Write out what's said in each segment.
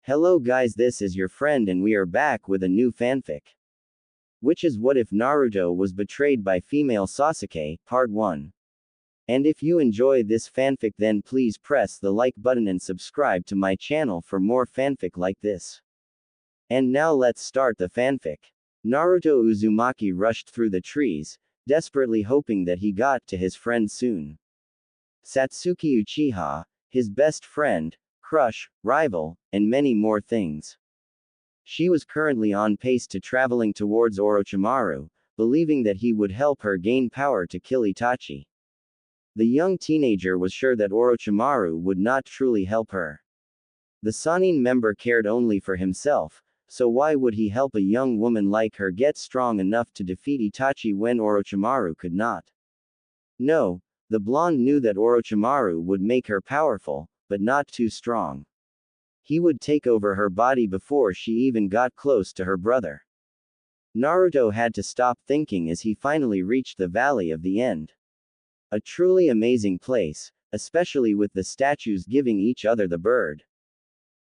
Hello guys, this is your friend and we are back with a new fanfic. Which is What If Naruto Was Betrayed by Female Sasuke, Part 1. And if you enjoy this fanfic then please press the like button and subscribe to my channel for more fanfic like this. And now let's start the fanfic. Naruto Uzumaki rushed through the trees, desperately hoping that he got to his friend soon. Satsuki Uchiha, his best friend, crush, rival, and many more things. She was currently on pace to traveling towards Orochimaru, believing that he would help her gain power to kill Itachi. The young teenager was sure that Orochimaru would not truly help her. The Sannin member cared only for himself, so why would he help a young woman like her get strong enough to defeat Itachi when Orochimaru could not? No, the blonde knew that Orochimaru would make her powerful, but not too strong. He would take over her body before she even got close to her brother. Naruto had to stop thinking as he finally reached the Valley of the End. A truly amazing place, especially with the statues giving each other the bird.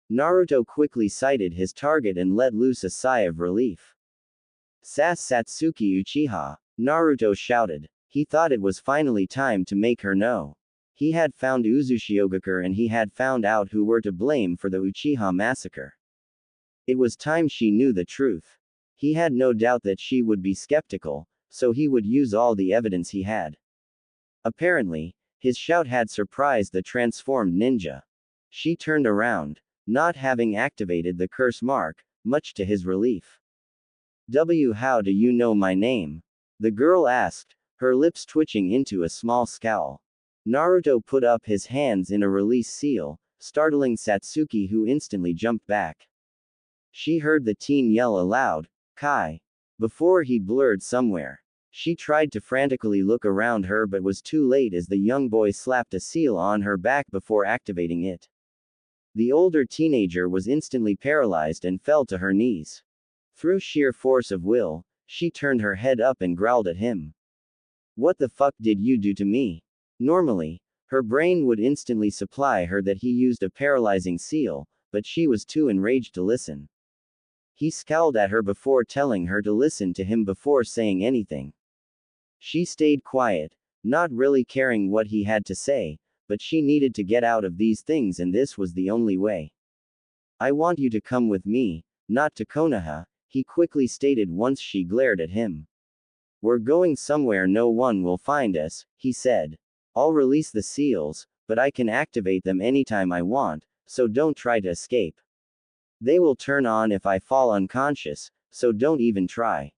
Naruto quickly sighted his target and let loose a sigh of relief. Satsuki Uchiha, Naruto shouted. He thought it was finally time to make her know. He had found Uzushiogakure and he had found out who were to blame for the Uchiha massacre. It was time she knew the truth. He had no doubt that she would be skeptical, so he would use all the evidence he had. Apparently, his shout had surprised the transformed ninja. She turned around, not having activated the curse mark, much to his relief. How do you know my name? The girl asked, her lips twitching into a small scowl. Naruto put up his hands in a release seal, startling Satsuki, who instantly jumped back. She heard the teen yell aloud, "Kai!" before he blurred somewhere. She tried to frantically look around her but was too late as the young boy slapped a seal on her back before activating it. The older teenager was instantly paralyzed and fell to her knees. Through sheer force of will, she turned her head up and growled at him. "What the fuck did you do to me?" Normally, her brain would instantly supply her that he used a paralyzing seal, but she was too enraged to listen. He scowled at her before telling her to listen to him before saying anything. She stayed quiet, not really caring what he had to say, but she needed to get out of these things and this was the only way. "I want you to come with me, not to Konoha," he quickly stated once she glared at him. "We're going somewhere no one will find us," he said. "I'll release the seals, but I can activate them anytime I want, so don't try to escape. They will turn on if I fall unconscious, so don't even try."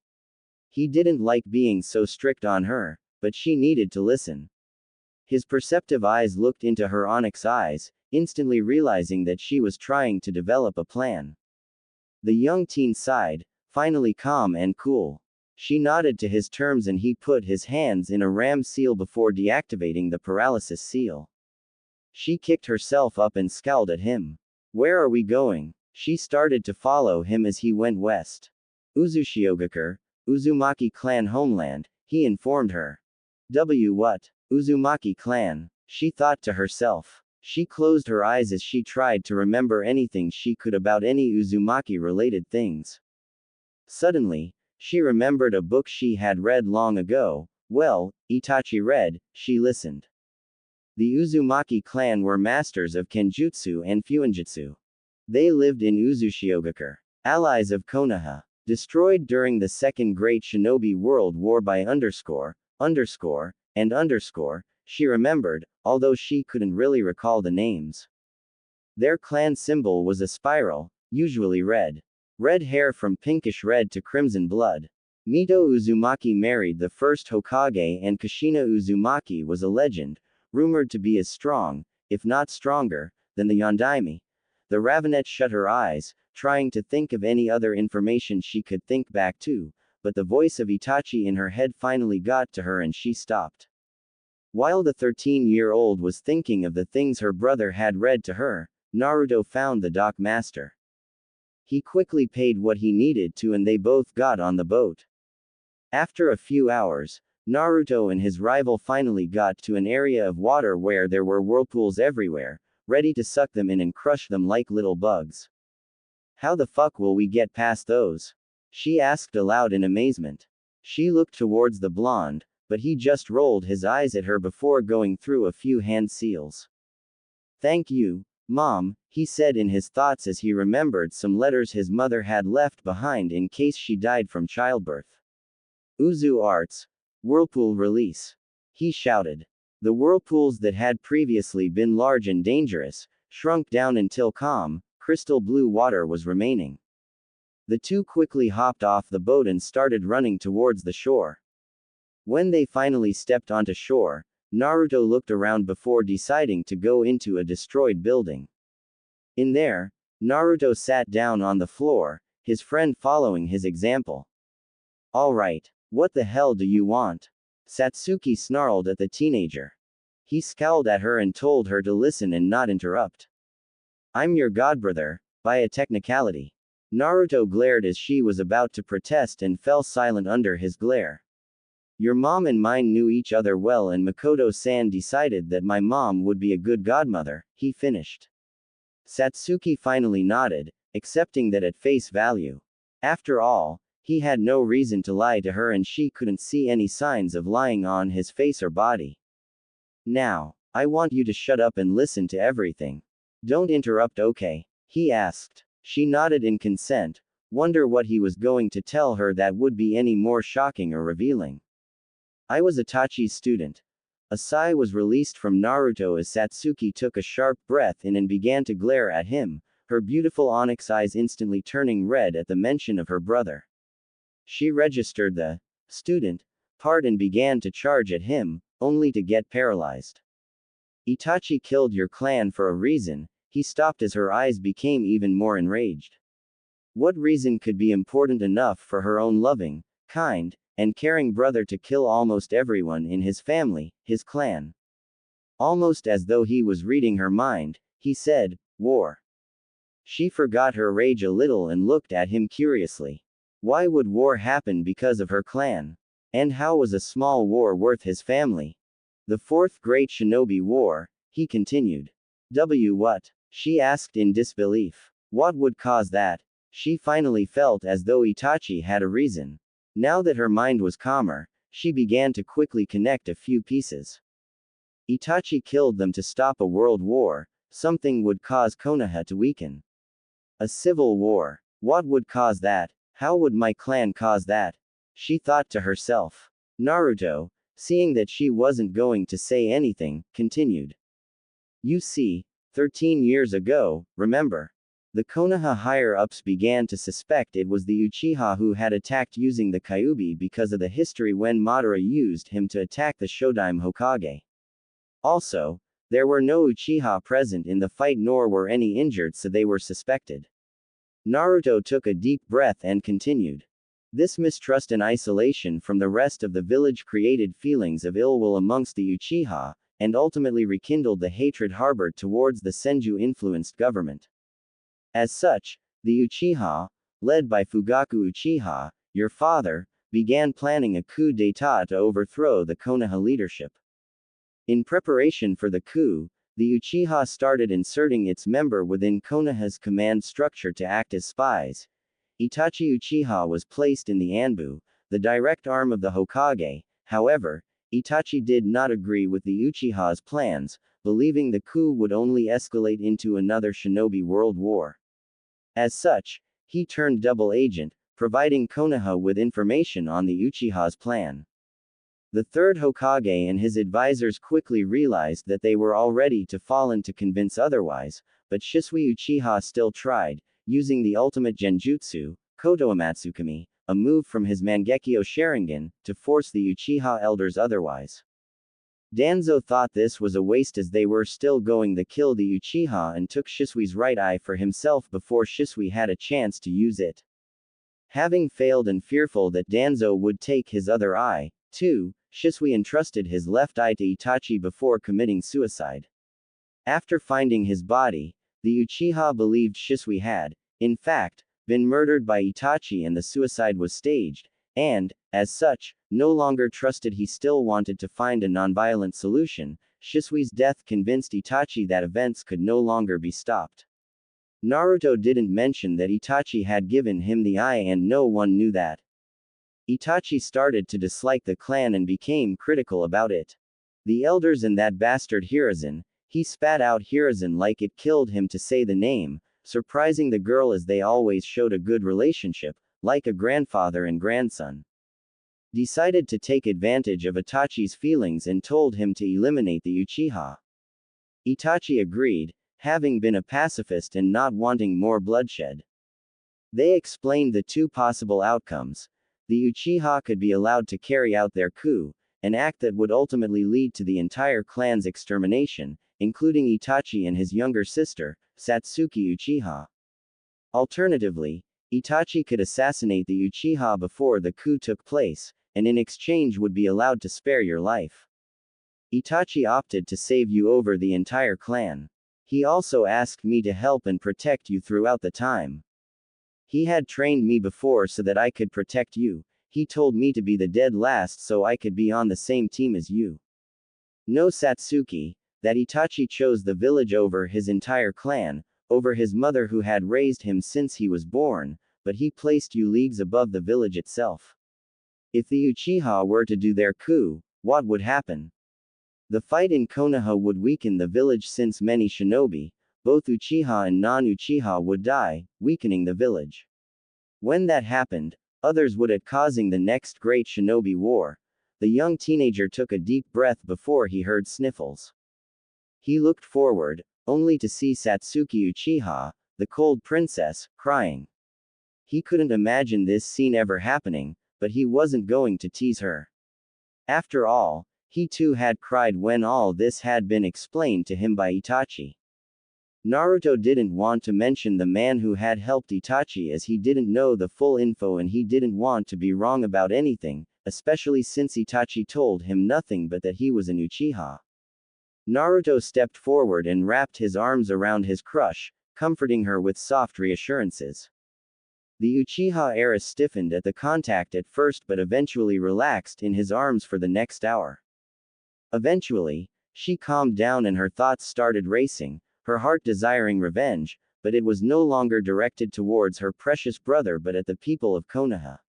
He didn't like being so strict on her, but she needed to listen. His perceptive eyes looked into her onyx eyes, instantly realizing that she was trying to develop a plan. The young teen sighed, finally calm and cool. She nodded to his terms and he put his hands in a ram seal before deactivating the paralysis seal. She kicked herself up and scowled at him. "Where are we going?" She started to follow him as he went west. "Uzushiogakure, Uzumaki clan homeland," he informed her. What? Uzumaki clan? She thought to herself. She closed her eyes as she tried to remember anything she could about any Uzumaki-related things. Suddenly, she remembered a book she had read long ago. Well, Itachi read, she listened. The Uzumaki clan were masters of Kenjutsu and Fuinjutsu. They lived in Uzushiogakure, allies of Konoha. Destroyed during the Second Great Shinobi World War by she remembered, although she couldn't really recall the names. Their clan symbol was a spiral, usually red. Red hair from pinkish red to crimson blood. Mito Uzumaki married the first Hokage and Kushina Uzumaki was a legend, rumored to be as strong, if not stronger, than the Yondaime. The Ravenette shut her eyes, trying to think of any other information she could think back to, but the voice of Itachi in her head finally got to her and she stopped. While the 13-year-old was thinking of the things her brother had read to her, Naruto found the dock master. He quickly paid what he needed to and they both got on the boat. After a few hours, Naruto and his rival finally got to an area of water where there were whirlpools everywhere, ready to suck them in and crush them like little bugs. How the fuck will we get past those? She asked aloud in amazement. She looked towards the blonde, but he just rolled his eyes at her before going through a few hand seals. Thank you, Mom, he said in his thoughts as he remembered some letters his mother had left behind in case she died from childbirth. Uzu Arts. Whirlpool release. He shouted. The whirlpools that had previously been large and dangerous, shrunk down until calm, crystal blue water was remaining. The two quickly hopped off the boat and started running towards the shore. When they finally stepped onto shore, Naruto looked around before deciding to go into a destroyed building. In there, Naruto sat down on the floor, his friend following his example. Alright, what the hell do you want? Satsuki snarled at the teenager. He scowled at her and told her to listen and not interrupt. I'm your godbrother, by a technicality. Naruto glared as she was about to protest and fell silent under his glare. Your mom and mine knew each other well and Makoto-san decided that my mom would be a good godmother, he finished. Satsuki finally nodded, accepting that at face value. After all, he had no reason to lie to her and she couldn't see any signs of lying on his face or body. Now, I want you to shut up and listen to everything. Don't interrupt, okay? He asked. She nodded in consent, wonder what he was going to tell her that would be any more shocking or revealing. I was Itachi's student. A sigh was released from Naruto as Satsuki took a sharp breath in and began to glare at him, her beautiful onyx eyes instantly turning red at the mention of her brother. She registered the student part and began to charge at him, only to get paralyzed. Itachi killed your clan for a reason, he stopped as her eyes became even more enraged. What reason could be important enough for her own loving, kind, and caring brother to kill almost everyone in his family, his clan? Almost as though he was reading her mind, he said, war. She forgot her rage a little and looked at him curiously. Why would war happen because of her clan? And how was a small war worth his family? The Fourth Great Shinobi War, he continued. What? She asked in disbelief. What would cause that? She finally felt as though Itachi had a reason. Now that her mind was calmer, she began to quickly connect a few pieces. Itachi killed them to stop a world war, something would cause Konoha to weaken. A civil war. What would cause that? How would my clan cause that? She thought to herself. Naruto, seeing that she wasn't going to say anything, continued. You see, 13 years ago, remember? The Konoha higher-ups began to suspect it was the Uchiha who had attacked using the Kyuubi because of the history when Madara used him to attack the Shodaime Hokage. Also, there were no Uchiha present in the fight nor were any injured, so they were suspected. Naruto took a deep breath and continued. This mistrust and isolation from the rest of the village created feelings of ill will amongst the Uchiha, and ultimately rekindled the hatred harbored towards the Senju-influenced government. As such, the Uchiha, led by Fugaku Uchiha, your father, began planning a coup d'état to overthrow the Konoha leadership. In preparation for the coup, the Uchiha started inserting its member within Konoha's command structure to act as spies. Itachi Uchiha was placed in the Anbu, the direct arm of the Hokage. However, Itachi did not agree with the Uchiha's plans, believing the coup would only escalate into another shinobi world war. As such, he turned double agent, providing Konoha with information on the Uchiha's plan. The third Hokage and his advisors quickly realized that they were all ready to fall in to convince otherwise, but Shisui Uchiha still tried, using the ultimate genjutsu, Koto Amatsukami, a move from his Mangekyo Sharingan, to force the Uchiha elders otherwise. Danzo thought this was a waste as they were still going to kill the Uchiha and took Shisui's right eye for himself before Shisui had a chance to use it. Having failed and fearful that Danzo would take his other eye, too, Shisui entrusted his left eye to Itachi before committing suicide. After finding his body, the Uchiha believed Shisui had, in fact, been murdered by Itachi and the suicide was staged, and, as such, no longer trusted. He still wanted to find a nonviolent solution. Shisui's death convinced Itachi that events could no longer be stopped. Naruto didn't mention that Itachi had given him the eye and no one knew that. Itachi started to dislike the clan and became critical about it. The elders and that bastard Hiruzen, he spat out Hiruzen like it killed him to say the name, surprising the girl as they always showed a good relationship, like a grandfather and grandson. Decided to take advantage of Itachi's feelings and told him to eliminate the Uchiha. Itachi agreed, having been a pacifist and not wanting more bloodshed. They explained the two possible outcomes. The Uchiha could be allowed to carry out their coup, an act that would ultimately lead to the entire clan's extermination, including Itachi and his younger sister, Satsuki Uchiha. Alternatively, Itachi could assassinate the Uchiha before the coup took place, and in exchange would be allowed to spare your life. Itachi opted to save you over the entire clan. He also asked me to help and protect you throughout the time. He had trained me before so that I could protect you. He told me to be the dead last so I could be on the same team as you. No Satsuki, that Itachi chose the village over his entire clan, over his mother who had raised him since he was born, but he placed you leagues above the village itself. If the Uchiha were to do their coup, what would happen? The fight in Konoha would weaken the village since many shinobi, both Uchiha and non-Uchiha would die, weakening the village. When that happened, others would at causing the next great shinobi war. The young teenager took a deep breath before he heard sniffles. He looked forward, only to see Satsuki Uchiha, the cold princess, crying. He couldn't imagine this scene ever happening, but he wasn't going to tease her. After all, he too had cried when all this had been explained to him by Itachi. Naruto didn't want to mention the man who had helped Itachi as he didn't know the full info and he didn't want to be wrong about anything, especially since Itachi told him nothing but that he was an Uchiha. Naruto stepped forward and wrapped his arms around his crush, comforting her with soft reassurances. The Uchiha era stiffened at the contact at first but eventually relaxed in his arms for the next hour. Eventually, she calmed down and her thoughts started racing, her heart desiring revenge, but it was no longer directed towards her precious brother but at the people of Konoha.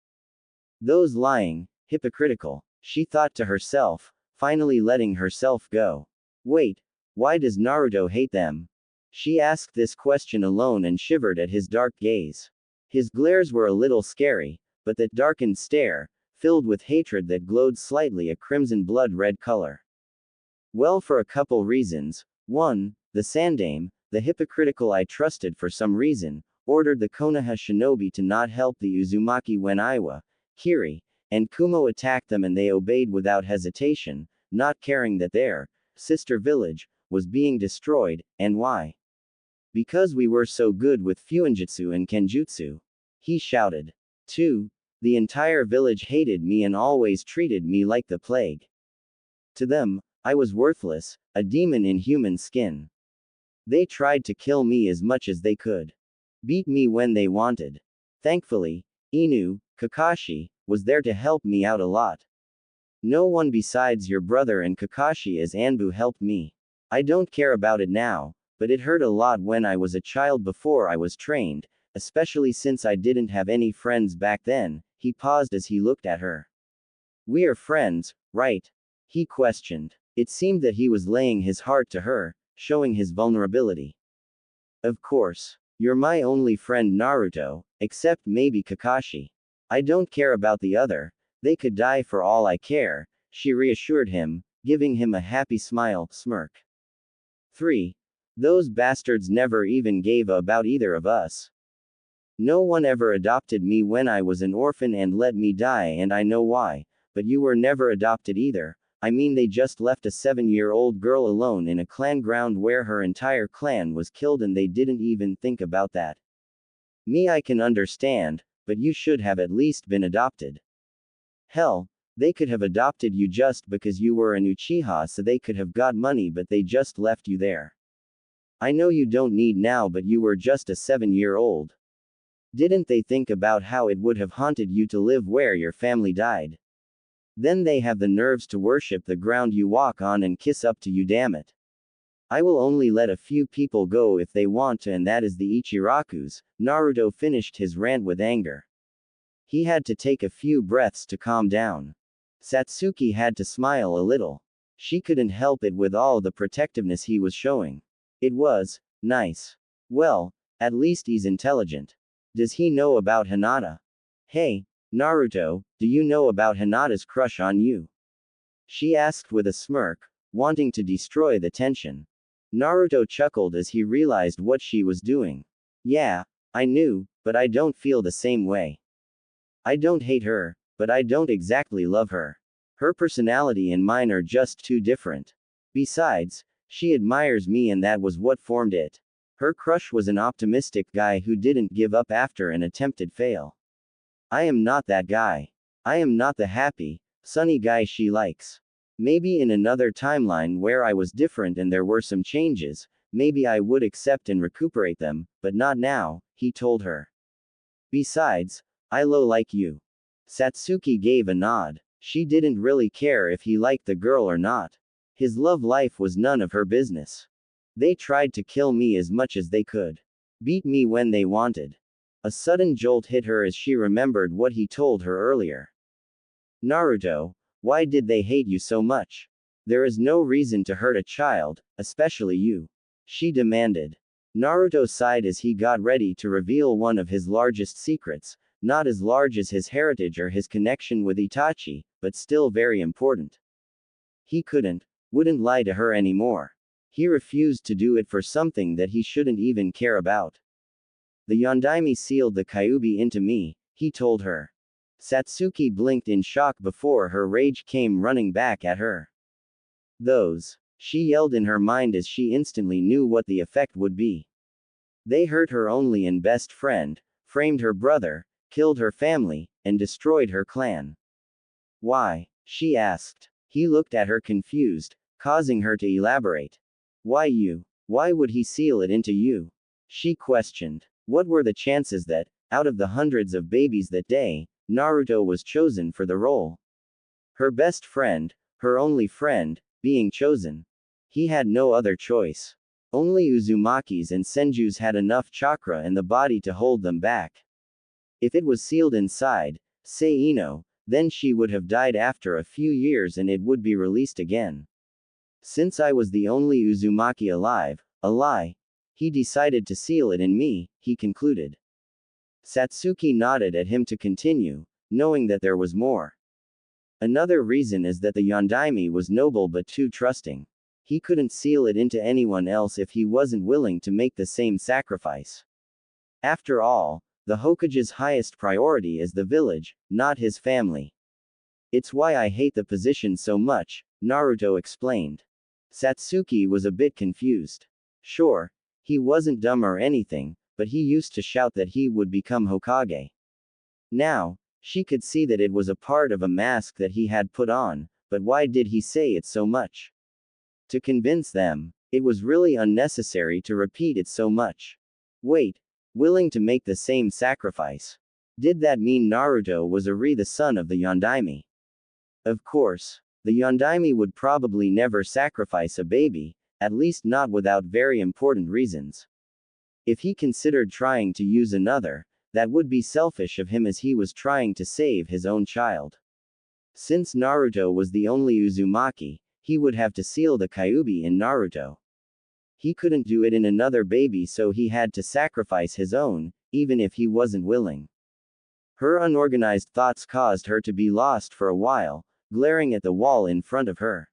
Those lying, hypocritical, she thought to herself, finally letting herself go. Wait, why does Naruto hate them? She asked this question alone and shivered at his dark gaze. His glares were a little scary, but that darkened stare, filled with hatred that glowed slightly a crimson blood-red color. Well, for a couple reasons. 1. The Sandaime, the hypocritical I trusted for some reason, ordered the Konoha shinobi to not help the Uzumaki when Iwa, Kiri, and Kumo attacked them and they obeyed without hesitation, not caring that their sister village was being destroyed. And why? Because we were so good with Fuinjutsu and Kenjutsu. He shouted. 2. The entire village hated me and always treated me like the plague. To them, I was worthless, a demon in human skin. They tried to kill me as much as they could. Beat me when they wanted. Thankfully, Inu, Kakashi, was there to help me out a lot. No one besides your brother and Kakashi as Anbu helped me. I don't care about it now, but it hurt a lot when I was a child before I was trained, especially since I didn't have any friends back then. He paused as he looked at her. We are friends, right? He questioned. It seemed that he was laying his heart to her, showing his vulnerability. Of course. You're my only friend Naruto, except maybe Kakashi. I don't care about the other, they could die for all I care, she reassured him, giving him a happy smirk. 3. Those bastards never even gave a about either of us. No one ever adopted me when I was an orphan and let me die and I know why, but you were never adopted either. I mean they just left a 7-year-old girl alone in a clan ground where her entire clan was killed and they didn't even think about that. Me I can understand, but you should have at least been adopted. Hell, they could have adopted you just because you were an Uchiha so they could have got money but they just left you there. I know you don't need now but you were just a 7-year-old. Didn't they think about how it would have haunted you to live where your family died? Then they have the nerves to worship the ground you walk on and kiss up to you, damn it. I will only let a few people go if they want to, and that is the Ichirakus. Naruto finished his rant with anger. He had to take a few breaths to calm down. Satsuki had to smile a little. She couldn't help it with all the protectiveness he was showing. It was nice. Well, at least he's intelligent. Does he know about Hinata? Hey, Naruto, do you know about Hinata's crush on you? She asked with a smirk, wanting to destroy the tension. Naruto chuckled as he realized what she was doing. Yeah, I knew, but I don't feel the same way. I don't hate her, but I don't exactly love her. Her personality and mine are just too different. Besides, she admires me and that was what formed it. Her crush was an optimistic guy who didn't give up after an attempted fail. I am not that guy. I am not the happy, sunny guy she likes. Maybe in another timeline where I was different and there were some changes, maybe I would accept and recuperate them, but not now, he told her. Besides, I like you. Satsuki gave a nod. She didn't really care if he liked the girl or not. His love life was none of her business. They tried to kill me as much as they could. Beat me when they wanted. A sudden jolt hit her as she remembered what he told her earlier. Naruto, why did they hate you so much? There is no reason to hurt a child, especially you. She demanded. Naruto sighed as he got ready to reveal one of his largest secrets, not as large as his heritage or his connection with Itachi, but still very important. He wouldn't lie to her anymore. He refused to do it for something that he shouldn't even care about. The Yondaime sealed the Kyuubi into me, he told her. Satsuki blinked in shock before her rage came running back at her. Those. She yelled in her mind as she instantly knew what the effect would be. They hurt her only and best friend, framed her brother, killed her family, and destroyed her clan. Why? She asked. He looked at her confused, causing her to elaborate. Why you? Why would he seal it into you? She questioned. What were the chances that, out of the hundreds of babies that day, Naruto was chosen for the role? Her best friend, her only friend, being chosen. He had no other choice. Only Uzumaki's and Senju's had enough chakra and the body to hold them back. If it was sealed inside, say Ino, then she would have died after a few years and it would be released again. Since I was the only Uzumaki alive, a lie. He decided to seal it in me, he concluded. Satsuki nodded at him to continue, knowing that there was more. Another reason is that the Yondaime was noble but too trusting. He couldn't seal it into anyone else if he wasn't willing to make the same sacrifice. After all, the Hokage's highest priority is the village, not his family. It's why I hate the position so much, Naruto explained. Satsuki was a bit confused. Sure, he wasn't dumb or anything, but he used to shout that he would become Hokage. Now, she could see that it was a part of a mask that he had put on, but why did he say it so much? To convince them, it was really unnecessary to repeat it so much. Wait, willing to make the same sacrifice. Did that mean Naruto was the son of the Yondaime? Of course, the Yondaime would probably never sacrifice a baby, at least not without very important reasons. If he considered trying to use another, that would be selfish of him as he was trying to save his own child. Since Naruto was the only Uzumaki, he would have to seal the Kyuubi in Naruto. He couldn't do it in another baby, so he had to sacrifice his own, even if he wasn't willing. Her unorganized thoughts caused her to be lost for a while, glaring at the wall in front of her.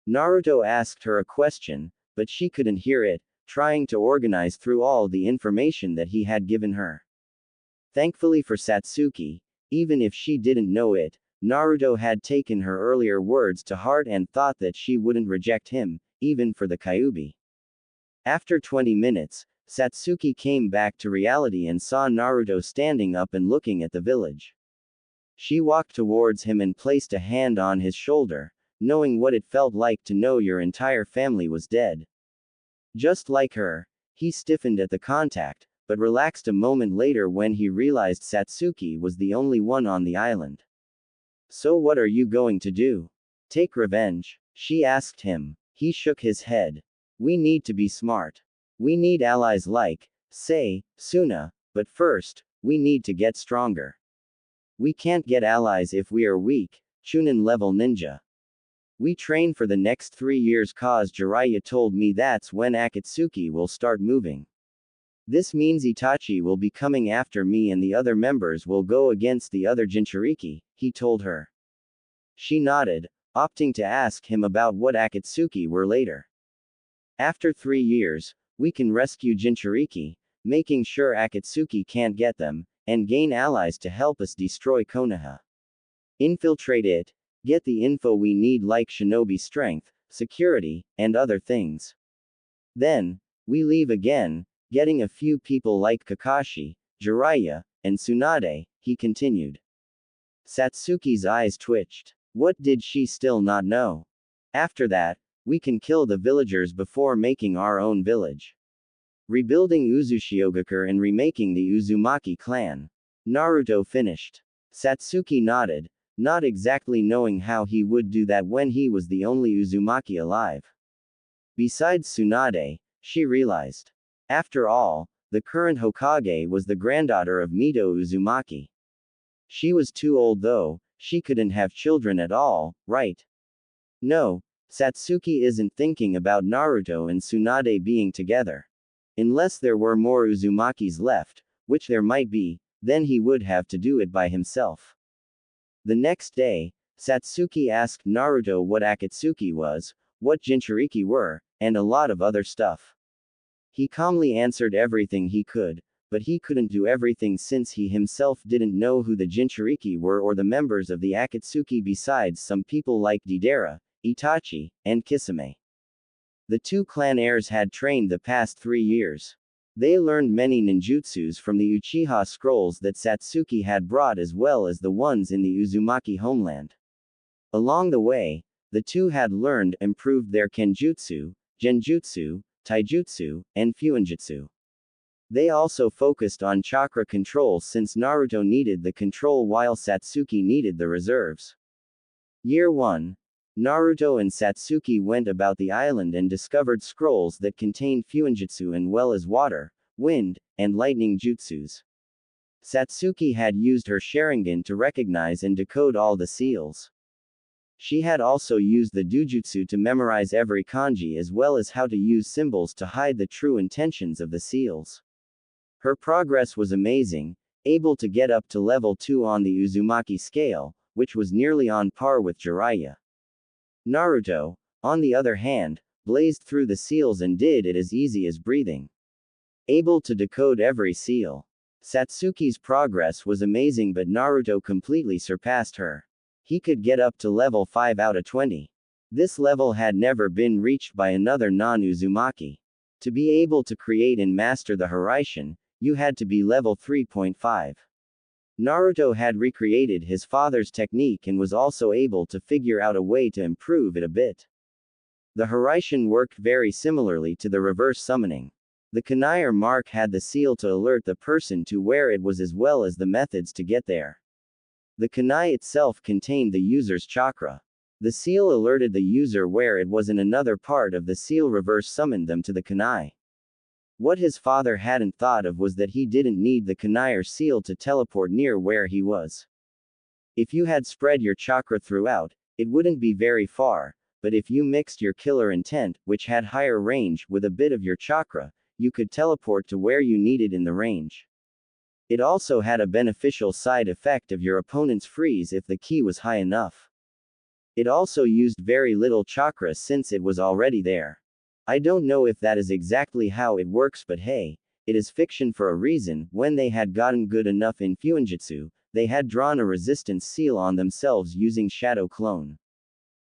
Naruto asked her a question, but she couldn't hear it, trying to organize through all the information that he had given her. Thankfully for Satsuki, even if she didn't know it, Naruto had taken her earlier words to heart and thought that she wouldn't reject him, even for the Kyuubi. After 20 minutes, Satsuki came back to reality and saw Naruto standing up and looking at the village. She walked towards him and placed a hand on his shoulder, knowing what it felt like to know your entire family was dead. Just like her, he stiffened at the contact, but relaxed a moment later when he realized Satsuki was the only one on the island. So what are you going to do? Take revenge? She asked him. He shook his head. We need to be smart. We need allies like, say, Suna, but first, we need to get stronger. We can't get allies if we are weak, Chunin level ninja. We train for the next 3 years cause Jiraiya told me that's when Akatsuki will start moving. This means Itachi will be coming after me and the other members will go against the other Jinchuriki, he told her. She nodded, opting to ask him about what Akatsuki were later. After 3 years, we can rescue Jinchuriki, making sure Akatsuki can't get them, and gain allies to help us destroy Konoha. Infiltrate it, get the info we need like shinobi strength, security, and other things. Then, we leave again, getting a few people like Kakashi, Jiraiya, and Tsunade, he continued. Satsuki's eyes twitched. What did she still not know? After that, we can kill the villagers before making our own village. Rebuilding Uzushiogakure and remaking the Uzumaki clan. Naruto finished. Satsuki nodded, not exactly knowing how he would do that when he was the only Uzumaki alive. Besides Tsunade, she realized. After all, the current Hokage was the granddaughter of Mito Uzumaki. She was too old though, she couldn't have children at all, right? No, Satsuki isn't thinking about Naruto and Tsunade being together. Unless there were more Uzumakis left, which there might be, then he would have to do it by himself. The next day, Satsuki asked Naruto what Akatsuki was, what Jinchuriki were, and a lot of other stuff. He calmly answered everything he could, but he couldn't do everything since he himself didn't know who the Jinchuriki were or the members of the Akatsuki besides some people like Deidara, Itachi, and Kisame. The two clan heirs had trained the past 3 years. They learned many ninjutsus from the Uchiha scrolls that Satsuki had brought as well as the ones in the Uzumaki homeland. Along the way, the two had learned, improved their kenjutsu, genjutsu, taijutsu, and fuinjutsu. They also focused on chakra control since Naruto needed the control while Satsuki needed the reserves. Year 1. Naruto and Satsuki went about the island and discovered scrolls that contained fuinjutsu as well as water, wind, and lightning jutsus. Satsuki had used her Sharingan to recognize and decode all the seals. She had also used the dujutsu to memorize every kanji as well as how to use symbols to hide the true intentions of the seals. Her progress was amazing, able to get up to level 2 on the Uzumaki scale, which was nearly on par with Jiraiya. Naruto, on the other hand, blazed through the seals and did it as easy as breathing. Able to decode every seal. Satsuki's progress was amazing but Naruto completely surpassed her. He could get up to level 5 out of 20. This level had never been reached by another non-Uzumaki. To be able to create and master the Hiraishin, you had to be level 3.5. Naruto had recreated his father's technique and was also able to figure out a way to improve it a bit. The Hiraishin worked very similarly to the reverse summoning. The kunai or mark had the seal to alert the person to where it was as well as the methods to get there. The kunai itself contained the user's chakra. The seal alerted the user where it was and another part of the seal reverse summoned them to the kunai. What his father hadn't thought of was that he didn't need the kunai or seal to teleport near where he was. If you had spread your chakra throughout, it wouldn't be very far, but if you mixed your killer intent, which had higher range, with a bit of your chakra, you could teleport to where you needed in the range. It also had a beneficial side effect of your opponent's freeze if the ki was high enough. It also used very little chakra since it was already there. I don't know if that is exactly how it works but hey, it is fiction for a reason. When they had gotten good enough in fuinjutsu, they had drawn a resistance seal on themselves using shadow clone.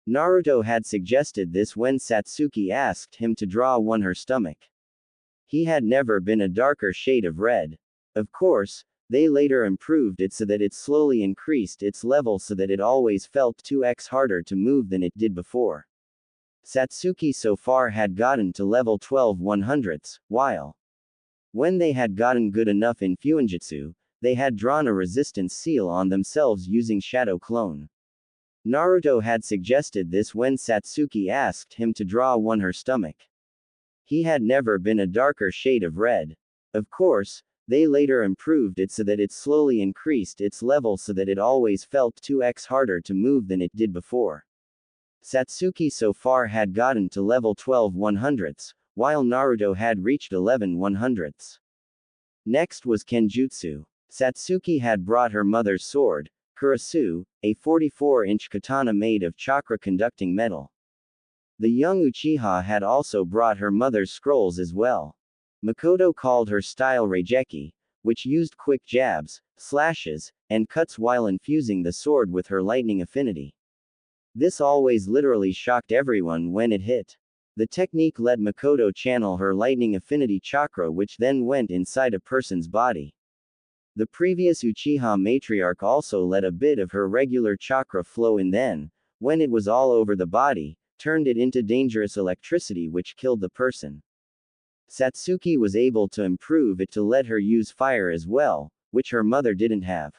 Naruto had suggested this when Satsuki asked him to draw one her stomach. He had never been a darker shade of red. Of course, they later improved it so that it slowly increased its level so that it always felt 2x harder to move than it did before. Satsuki so far had gotten to level 12 100ths, while when they had gotten good enough in fuinjutsu, they had drawn a resistance seal on themselves using shadow clone. Naruto had suggested this when Satsuki asked him to draw one her stomach. He had never been a darker shade of red. Of course, they later improved it so that it slowly increased its level so that it always felt 2x harder to move than it did before. Satsuki so far had gotten to level 12 100ths, while Naruto had reached 11 100ths. Next was Kenjutsu. Satsuki had brought her mother's sword, Kurasu, a 44-inch katana made of chakra-conducting metal. The young Uchiha had also brought her mother's scrolls as well. Makoto called her style Reigeki, which used quick jabs, slashes, and cuts while infusing the sword with her lightning affinity. This always literally shocked everyone when it hit. The technique let Makoto channel her lightning affinity chakra, which then went inside a person's body. The previous Uchiha matriarch also let a bit of her regular chakra flow in, then, when it was all over the body, turned it into dangerous electricity which killed the person. Satsuki was able to improve it to let her use fire as well, which her mother didn't have.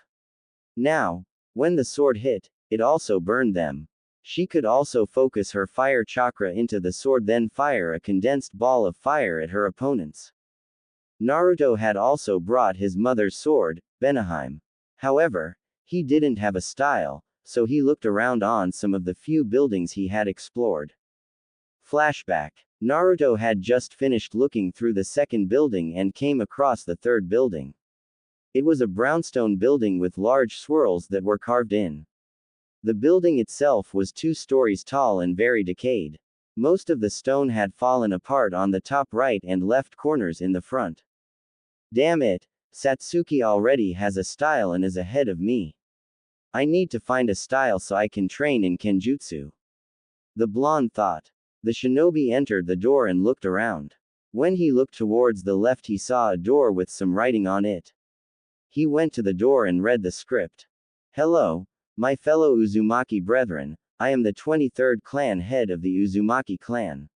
Now, when the sword hit, it also burned them. She could also focus her fire chakra into the sword, then fire a condensed ball of fire at her opponents. Naruto had also brought his mother's sword, Benaheim. However, he didn't have a style, so he looked around on some of the few buildings he had explored. Flashback. Naruto had just finished looking through the second building and came across the third building. It was a brownstone building with large swirls that were carved in. The building itself was 2 stories tall and very decayed. Most of the stone had fallen apart on the top right and left corners in the front. Damn it, Satsuki already has a style and is ahead of me. I need to find a style so I can train in Kenjutsu. The blonde thought. The shinobi entered the door and looked around. When he looked towards the left, he saw a door with some writing on it. He went to the door and read the script. Hello, my fellow Uzumaki brethren, I am the 23rd clan head of the Uzumaki clan.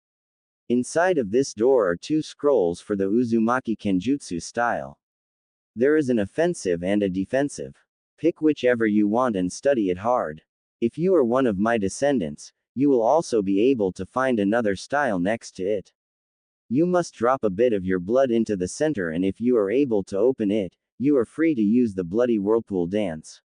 Inside of this door are 2 scrolls for the Uzumaki Kenjutsu style. There is an offensive and a defensive. Pick whichever you want and study it hard. If you are one of my descendants, you will also be able to find another style next to it. You must drop a bit of your blood into the center, and if you are able to open it, you are free to use the bloody whirlpool dance.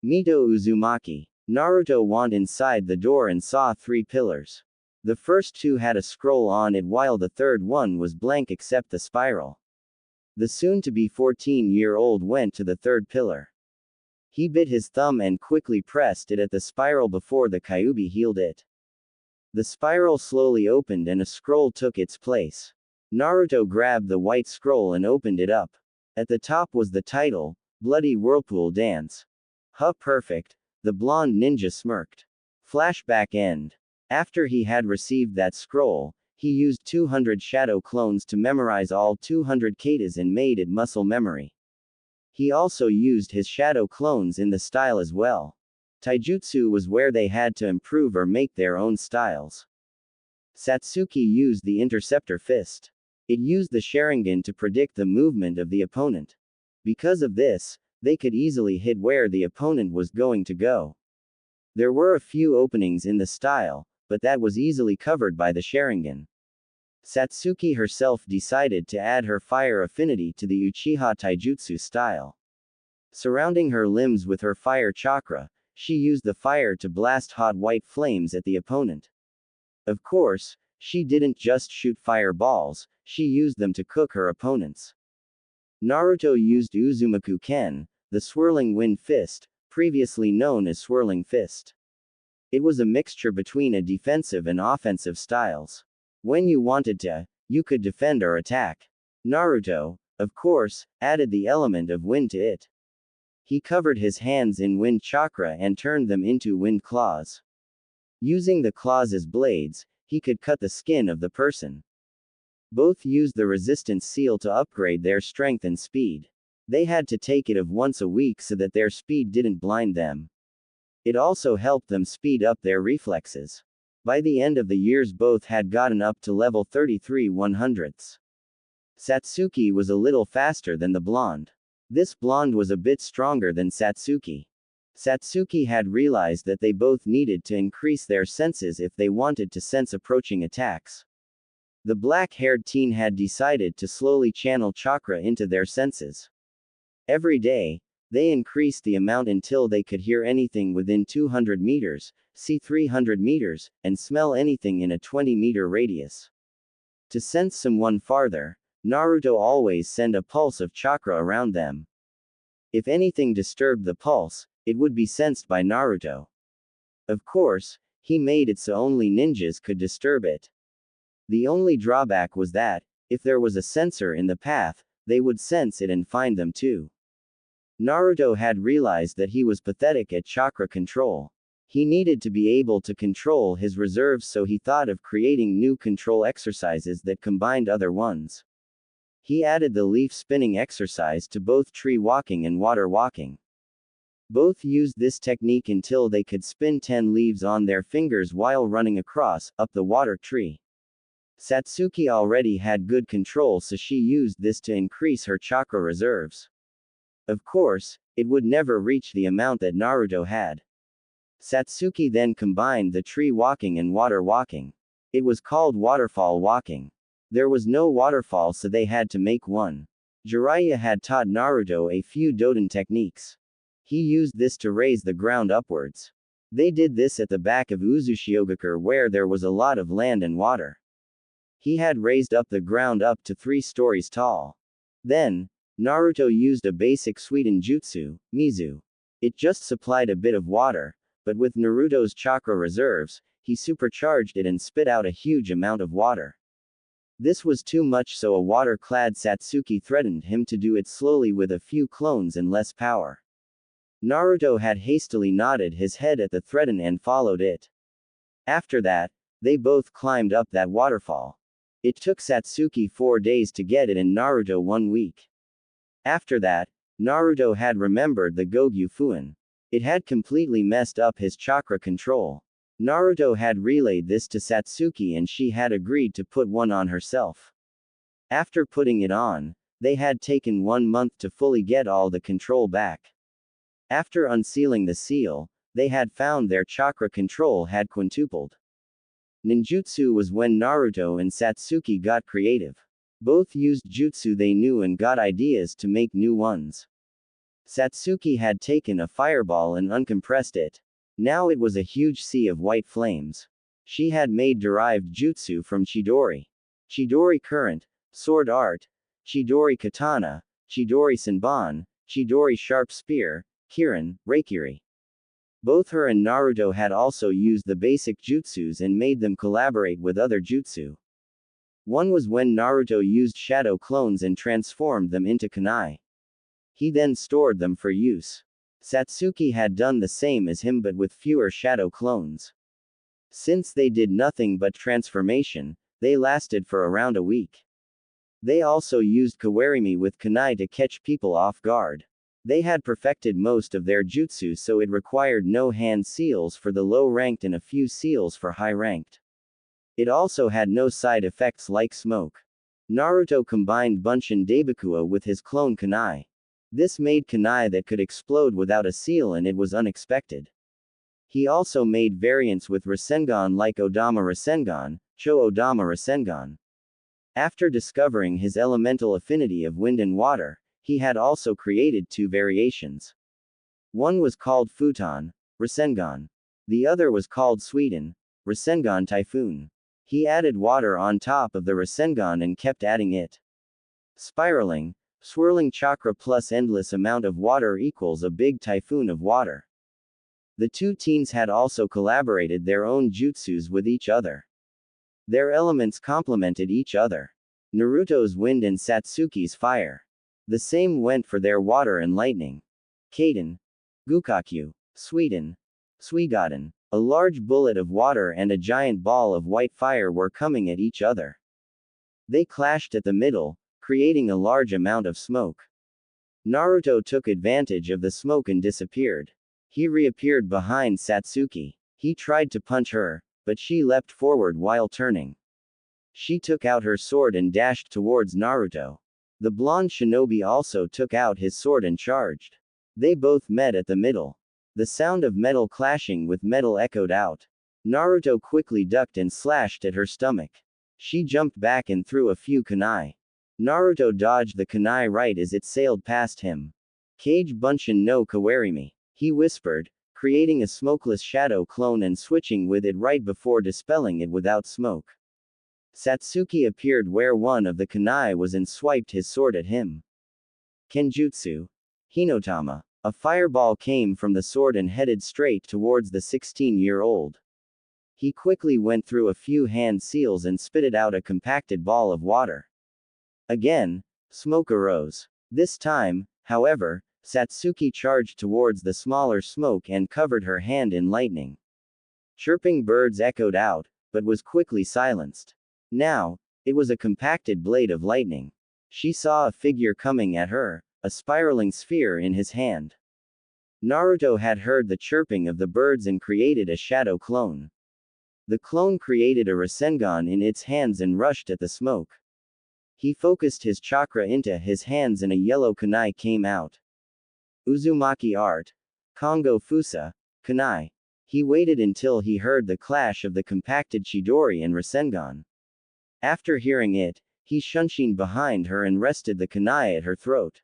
Mito Uzumaki. Naruto went inside the door and saw 3 pillars. The first 2 had a scroll on it while the third one was blank except the spiral. The soon-to-be 14-year-old went to the third pillar. He bit his thumb and quickly pressed it at the spiral before the Kyuubi healed it. The spiral slowly opened and a scroll took its place. Naruto grabbed the white scroll and opened it up. At the top was the title, Bloody Whirlpool Dance. Huh, perfect, the blonde ninja smirked. Flashback end. After he had received that scroll, he used 200 shadow clones to memorize all 200 katas and made it muscle memory. He also used his shadow clones in the style as well. Taijutsu was where they had to improve or make their own styles. Satsuki used the interceptor fist. It used the Sharingan to predict the movement of the opponent. Because of this, they could easily hit where the opponent was going to go. There were a few openings in the style, but that was easily covered by the Sharingan. Satsuki herself decided to add her fire affinity to the Uchiha Taijutsu style. Surrounding her limbs with her fire chakra, she used the fire to blast hot white flames at the opponent. Of course, she didn't just shoot fireballs, she used them to cook her opponents. Naruto used Uzumaku Ken, the swirling wind fist, previously known as swirling fist. It was a mixture between a defensive and offensive styles. When you wanted to, you could defend or attack. Naruto, of course, added the element of wind to it. He covered his hands in wind chakra and turned them into wind claws. Using the claws as blades, he could cut the skin of the person. Both used the resistance seal to upgrade their strength and speed. They had to take it of once a week so that their speed didn't blind them. It also helped them speed up their reflexes. By the end of the years, both had gotten up to level 33 100ths. Satsuki was a little faster than the blonde. This blonde was a bit stronger than Satsuki. Satsuki had realized that they both needed to increase their senses if they wanted to sense approaching attacks. The black-haired teen had decided to slowly channel chakra into their senses. Every day, they increased the amount until they could hear anything within 200 meters, see 300 meters, and smell anything in a 20-meter radius. To sense someone farther, Naruto always sent a pulse of chakra around them. If anything disturbed the pulse, it would be sensed by Naruto. Of course, he made it so only ninjas could disturb it. The only drawback was that, if there was a sensor in the path, they would sense it and find them too. Naruto had realized that he was pathetic at chakra control. He needed to be able to control his reserves, so he thought of creating new control exercises that combined other ones. He added the leaf spinning exercise to both tree walking and water walking. Both used this technique until they could spin 10 leaves on their fingers while running across, up the water tree. Satsuki already had good control, so she used this to increase her chakra reserves. Of course, it would never reach the amount that Naruto had. Satsuki then combined the tree walking and water walking. It was called waterfall walking. There was no waterfall, so they had to make one. Jiraiya had taught Naruto a few Doden techniques. He used this to raise the ground upwards. They did this at the back of Uzushiogakure, where there was a lot of land and water. He had raised up the ground up to 3 stories tall. Then, Naruto used a basic Suiten jutsu, Mizu. It just supplied a bit of water, but with Naruto's chakra reserves, he supercharged it and spit out a huge amount of water. This was too much, so a water-clad Satsuki threatened him to do it slowly with a few clones and less power. Naruto had hastily nodded his head at the threaten and followed it. After that, they both climbed up that waterfall. It took Satsuki 4 days to get it and Naruto 1 week. After that, Naruto had remembered the Gogyu Fuin. It had completely messed up his chakra control. Naruto had relayed this to Satsuki and she had agreed to put one on herself. After putting it on, they had taken 1 month to fully get all the control back. After unsealing the seal, they had found their chakra control had quintupled. Ninjutsu was when Naruto and Satsuki got creative. Both used jutsu they knew and got ideas to make new ones. Satsuki had taken a fireball and uncompressed it. Now it was a huge sea of white flames. She had made derived jutsu from Chidori. Chidori current, sword art, Chidori katana, Chidori senbon, Chidori sharp spear, Kirin, Reikiri. Both her and Naruto had also used the basic jutsus and made them collaborate with other jutsu. One was when Naruto used shadow clones and transformed them into kunai. He then stored them for use. Satsuki had done the same as him but with fewer shadow clones. Since they did nothing but transformation, they lasted for around a week. They also used kawarimi with kunai to catch people off guard. They had perfected most of their jutsu, so it required no hand seals for the low-ranked and a few seals for high-ranked. It also had no side effects like smoke. Naruto combined Bunshin Daibakua with his clone kunai. This made kunai that could explode without a seal, and it was unexpected. He also made variants with Rasengan like Odama Rasengan, Cho Odama Rasengan. After discovering his elemental affinity of wind and water, he had also created 2 variations. One was called Futon, Rasengan. The other was called Suiten, Rasengan Typhoon. He added water on top of the Rasengan and kept adding it. Spiraling, swirling chakra plus endless amount of water equals a big typhoon of water. The 2 teens had also collaborated their own jutsus with each other. Their elements complemented each other. Naruto's wind and Satsuki's fire. The same went for their water and lightning. Kaden, Gukakyu, Suiten, Suigaden. A large bullet of water and a giant ball of white fire were coming at each other. They clashed at the middle, creating a large amount of smoke. Naruto took advantage of the smoke and disappeared. He reappeared behind Satsuki. He tried to punch her, but she leapt forward while turning. She took out her sword and dashed towards Naruto. The blonde shinobi also took out his sword and charged. They both met at the middle. The sound of metal clashing with metal echoed out. Naruto quickly ducked and slashed at her stomach. She jumped back and threw a few kunai. Naruto dodged the kunai right as it sailed past him. Kage Bunshin no Kawarimi, he whispered, creating a smokeless shadow clone and switching with it right before dispelling it without smoke. Satsuki appeared where one of the kunai was and swiped his sword at him. Kenjutsu. Hinotama. A fireball came from the sword and headed straight towards the 16-year-old. He quickly went through a few hand seals and spitted out a compacted ball of water. Again, smoke arose. This time, however, Satsuki charged towards the smaller smoke and covered her hand in lightning. Chirping birds echoed out, but was quickly silenced. Now, it was a compacted blade of lightning. She saw a figure coming at her, a spiraling sphere in his hand. Naruto had heard the chirping of the birds and created a shadow clone. The clone created a Rasengan in its hands and rushed at the smoke. He focused his chakra into his hands and a yellow kunai came out. Uzumaki art. Kongo Fusa. Kunai. He waited until he heard the clash of the compacted Chidori and Rasengan. After hearing it, he shunshin behind her and rested the kunai at her throat.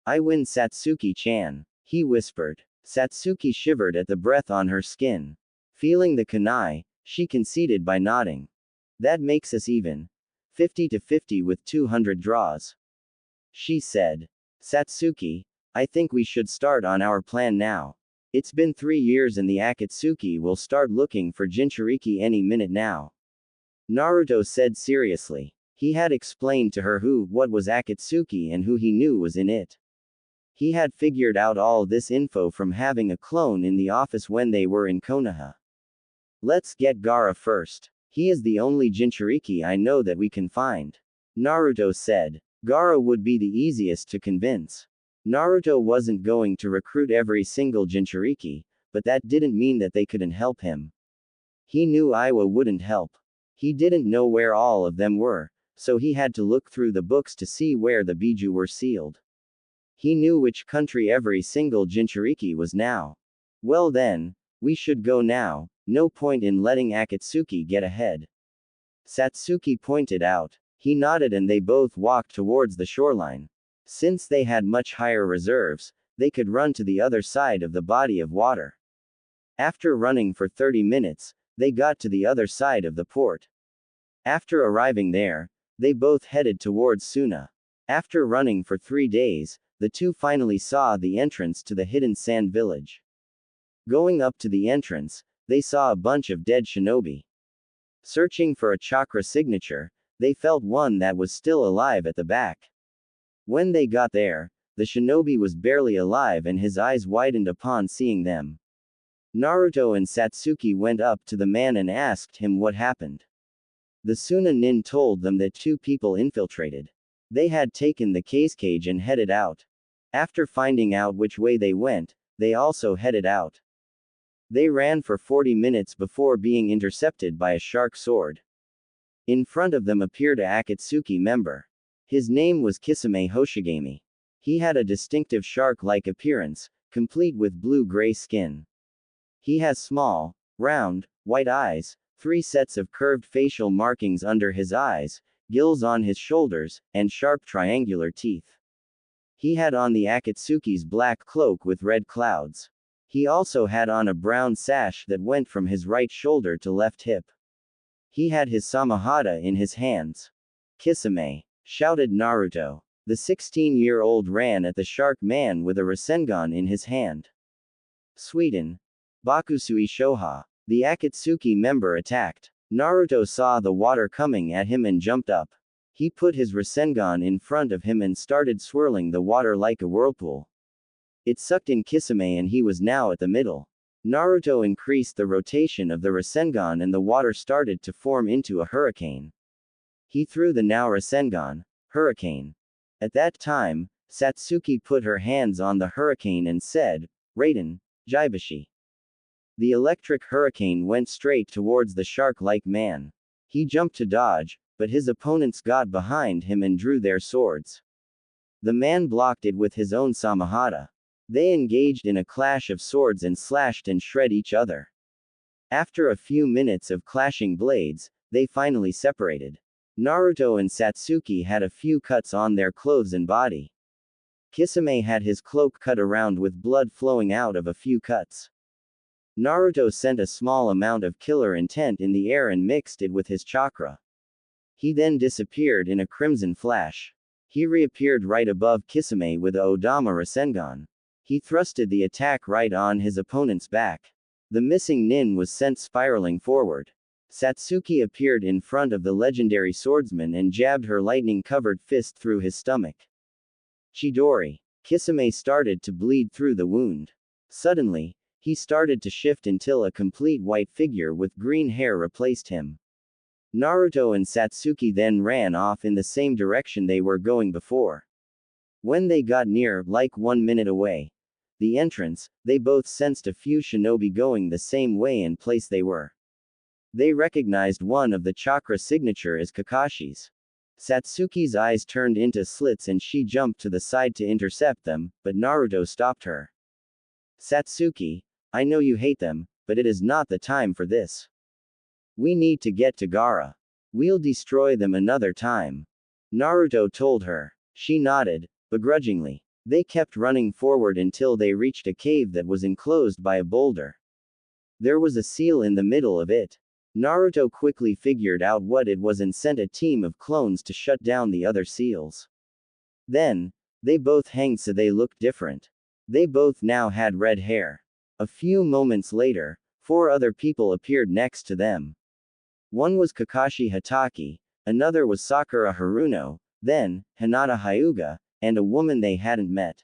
I win Satsuki-chan, he whispered. Satsuki shivered at the breath on her skin. Feeling the kunai, she conceded by nodding. That makes us even. 50-50 with 200 draws. She said. Satsuki, I think we should start on our plan now. It's been 3 years and the Akatsuki will start looking for Jinchuriki any minute now. Naruto said seriously. He had explained to her what was Akatsuki and who he knew was in it. He had figured out all this info from having a clone in the office when they were in Konoha. Let's get Gaara first. He is the only Jinchuriki I know that we can find. Naruto said. Gaara would be the easiest to convince. Naruto wasn't going to recruit every single Jinchuriki, but that didn't mean that they couldn't help him. He knew Iwa wouldn't help. He didn't know where all of them were, so he had to look through the books to see where the Biju were sealed. He knew which country every single Jinchuriki was now. Well then, we should go now, no point in letting Akatsuki get ahead. Satsuki pointed out. He nodded and they both walked towards the shoreline. Since they had much higher reserves, they could run to the other side of the body of water. After running for 30 minutes, they got to the other side of the port. After arriving there, they both headed towards Suna. After running for 3 days, the two finally saw the entrance to the hidden sand village. Going up to the entrance, they saw a bunch of dead shinobi. Searching for a chakra signature, they felt one that was still alive at the back. When they got there, the shinobi was barely alive and his eyes widened upon seeing them. Naruto and Satsuki went up to the man and asked him what happened. The Suna nin told them that 2 people infiltrated. They had taken the cage and headed out. After finding out which way they went, they also headed out. They ran for 40 minutes before being intercepted by a shark sword. In front of them appeared a Akatsuki member. His name was Kisame Hoshigami. He had a distinctive shark-like appearance, complete with blue-gray skin. He has small, round, white eyes, 3 sets of curved facial markings under his eyes, gills on his shoulders, and sharp triangular teeth. He had on the Akatsuki's black cloak with red clouds. He also had on a brown sash that went from his right shoulder to left hip. He had his samahata in his hands. Kisame! Shouted Naruto. The 16-year-old ran at the shark man with a Rasengan in his hand. Sweden. Bakusui Shoha. The Akatsuki member attacked. Naruto saw the water coming at him and jumped up. He put his Rasengan in front of him and started swirling the water like a whirlpool. It sucked in Kisame and he was now at the middle. Naruto increased the rotation of the Rasengan and the water started to form into a hurricane. He threw the now Rasengan, hurricane. At that time, Satsuki put her hands on the hurricane and said, Raiden, Jaibashi. The electric hurricane went straight towards the shark-like man. He jumped to dodge, but his opponents got behind him and drew their swords. The man blocked it with his own samahata. They engaged in a clash of swords and slashed and shred each other. After a few minutes of clashing blades, they finally separated. Naruto and Satsuki had a few cuts on their clothes and body. Kisame had his cloak cut around with blood flowing out of a few cuts. Naruto sent a small amount of killer intent in the air and mixed it with his chakra. He then disappeared in a crimson flash. He reappeared right above Kisame with a Odama Rasengan. He thrusted the attack right on his opponent's back. The missing nin was sent spiraling forward. Satsuki appeared in front of the legendary swordsman and jabbed her lightning-covered fist through his stomach. Chidori. Kisame started to bleed through the wound. Suddenly, he started to shift until a complete white figure with green hair replaced him. Naruto and Satsuki then ran off in the same direction they were going before. When they got near, like 1 minute away, the entrance, they both sensed a few shinobi going the same way and place they were. They recognized one of the chakra signature as Kakashi's. Satsuki's eyes turned into slits and she jumped to the side to intercept them, but Naruto stopped her. Satsuki, I know you hate them, but it is not the time for this. We need to get to Gaara. We'll destroy them another time. Naruto told her. She nodded, begrudgingly. They kept running forward until they reached a cave that was enclosed by a boulder. There was a seal in the middle of it. Naruto quickly figured out what it was and sent a team of clones to shut down the other seals. Then, they both hanged so they looked different. They both now had red hair. A few moments later, 4 other people appeared next to them. One was Kakashi Hatake, another was Sakura Haruno, then, Hinata Hyuga, and a woman they hadn't met.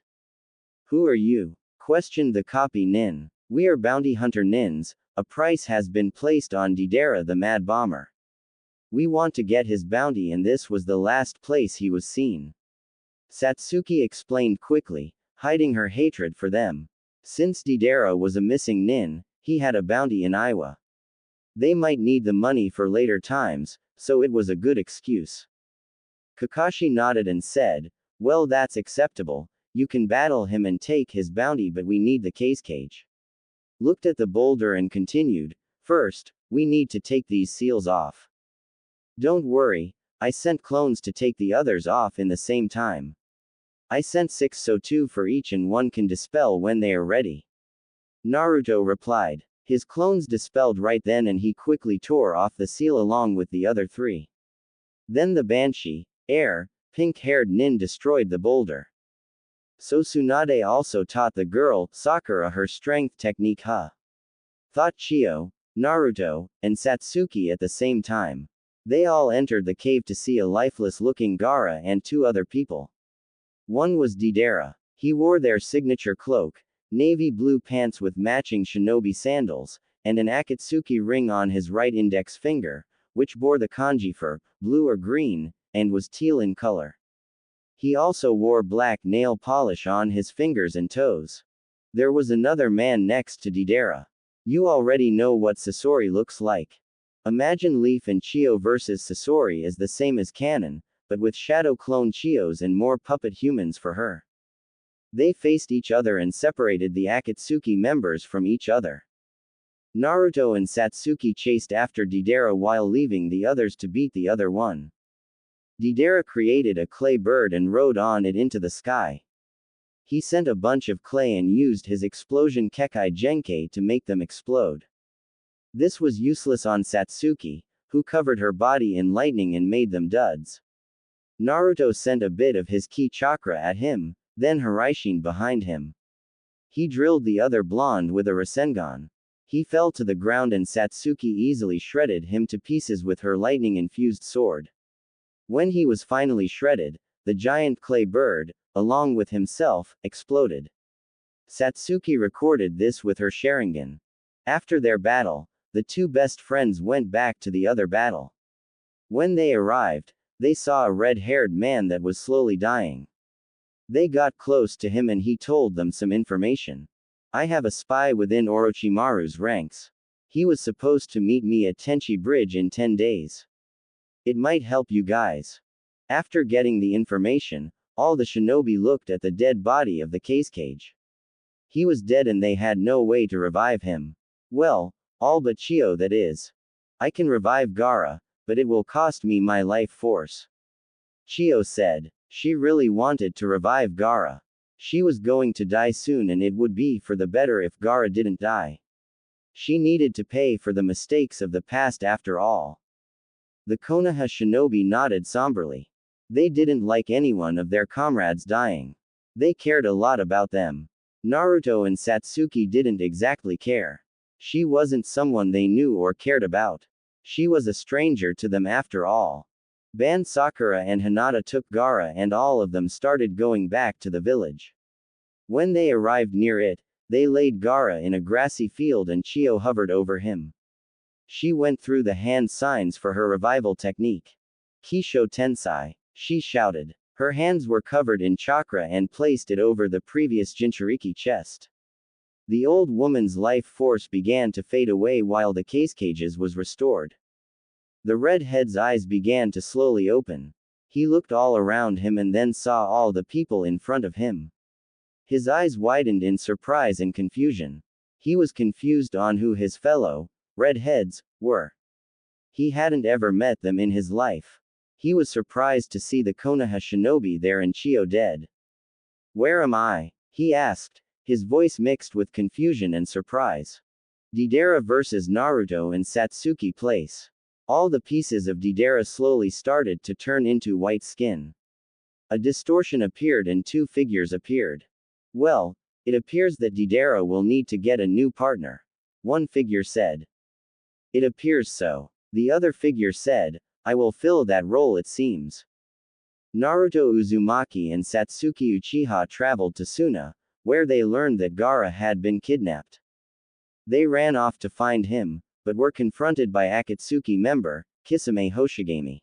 Who are you? Questioned the copy nin. We are bounty hunter nins, a price has been placed on Deidara the Mad Bomber. We want to get his bounty and this was the last place he was seen. Satsuki explained quickly, hiding her hatred for them. Since Deidara was a missing nin, he had a bounty in Iwa. They might need the money for later times, so it was a good excuse. Kakashi nodded and said, well, that's acceptable, you can battle him and take his bounty, but we need the cage. Looked at the boulder and continued, first, we need to take these seals off. Don't worry, I sent clones to take the others off in the same time. I sent 6 so 2 for each and 1 can dispel when they are ready. Naruto replied. His clones dispelled right then and he quickly tore off the seal along with the other 3. Then the Banshee, pink-haired nin destroyed the boulder. So Tsunade also taught the girl, Sakura, her strength technique thought Chio, Naruto, and Satsuki at the same time. They all entered the cave to see a lifeless-looking Gaara and 2 other people. One was Deidara. He wore their signature cloak, navy blue pants with matching shinobi sandals, and an Akatsuki ring on his right index finger, which bore the kanji for blue or green, and was teal in color. He also wore black nail polish on his fingers and toes. There was another man next to Deidara. You already know what Sasori looks like. Imagine Leaf and Chio versus Sasori as the same as canon, but with shadow clone Chios and more puppet humans for her. They faced each other and separated the Akatsuki members from each other. Naruto and Satsuki chased after Deidara while leaving the others to beat the other one. Deidara created a clay bird and rode on it into the sky. He sent a bunch of clay and used his explosion Kekai Genkai to make them explode. This was useless on Satsuki, who covered her body in lightning and made them duds. Naruto sent a bit of his ki chakra at him, then Hiraishin behind him. He drilled the other blonde with a Rasengan. He fell to the ground and Satsuki easily shredded him to pieces with her lightning-infused sword. When he was finally shredded, the giant clay bird, along with himself, exploded. Satsuki recorded this with her Sharingan. After their battle, the 2 best friends went back to the other battle. When they arrived, they saw a red-haired man that was slowly dying. They got close to him and he told them some information. I have a spy within Orochimaru's ranks. He was supposed to meet me at Tenchi Bridge in 10 days. It might help you guys. After getting the information, all the shinobi looked at the dead body of the cage. He was dead and they had no way to revive him. Well, all but Chio, that is. I can revive Gaara, but it will cost me my life force. Chiyo said. She really wanted to revive Gaara. She was going to die soon and it would be for the better if Gaara didn't die. She needed to pay for the mistakes of the past after all. The Konoha shinobi nodded somberly. They didn't like anyone of their comrades dying. They cared a lot about them. Naruto and Satsuki didn't exactly care. She wasn't someone they knew or cared about. She was a stranger to them after all. Ban Sakura and Hinata took Gaara and all of them started going back to the village. When they arrived near it, they laid Gaara in a grassy field and Chiyo hovered over him. She went through the hand signs for her revival technique. Kisho Tensai, she shouted. Her hands were covered in chakra and placed it over the previous Jinchuriki chest. The old woman's life force began to fade away while the case cages was restored. The redhead's eyes began to slowly open. He looked all around him and then saw all the people in front of him. His eyes widened in surprise and confusion. He was confused on who his fellow redheads were. He hadn't ever met them in his life. He was surprised to see the Konoha shinobi there and Chiyo dead. Where am I? He asked, his voice mixed with confusion and surprise. Deidara versus Naruto and Satsuki place. All the pieces of Deidara slowly started to turn into white skin. A distortion appeared and two figures appeared. Well, it appears that Deidara will need to get a new partner. One figure said. It appears so. The other figure said, I will fill that role it seems. Naruto Uzumaki and Satsuki Uchiha traveled to Suna, where they learned that Gaara had been kidnapped. They ran off to find him, but were confronted by Akatsuki member, Kisame Hoshigami.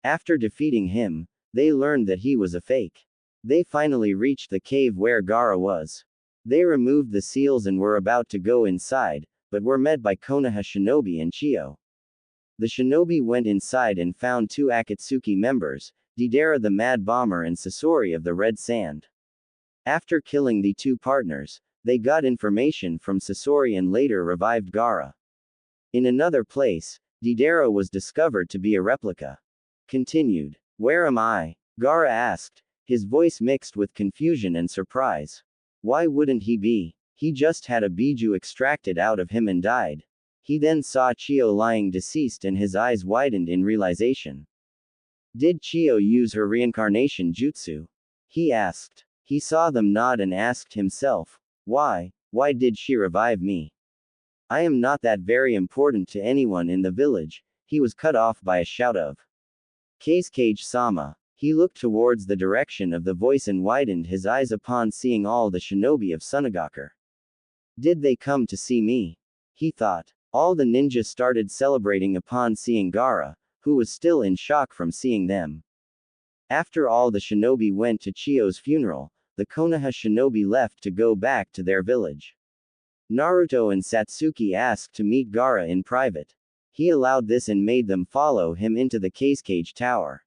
After defeating him, they learned that he was a fake. They finally reached the cave where Gaara was. They removed the seals and were about to go inside, but were met by Konoha shinobi and Chiyo. The shinobi went inside and found two Akatsuki members, Deidara the Mad Bomber and Sasori of the Red Sand. After killing the two partners, they got information from Sasori and later revived Gaara. In another place, Deidara was discovered to be a replica. Continued. Where am I? Gaara asked, his voice mixed with confusion and surprise. Why wouldn't he be? He just had a biju extracted out of him and died. He then saw Chiyo lying deceased and his eyes widened in realization. Did Chiyo use her reincarnation jutsu? He asked. He saw them nod and asked himself, why did she revive me? I am not that very important to anyone in the village. He was cut off by a shout of Cage-sama. He looked towards the direction of the voice and widened his eyes upon seeing all the shinobi of Sunagakur. Did they come to see me? He thought. All the ninjas started celebrating upon seeing Gaara, who was still in shock from seeing them. After all the shinobi went to Chiyo's funeral, the Konoha shinobi left to go back to their village. Naruto and Satsuki asked to meet Gaara in private. He allowed this and made them follow him into the cage tower.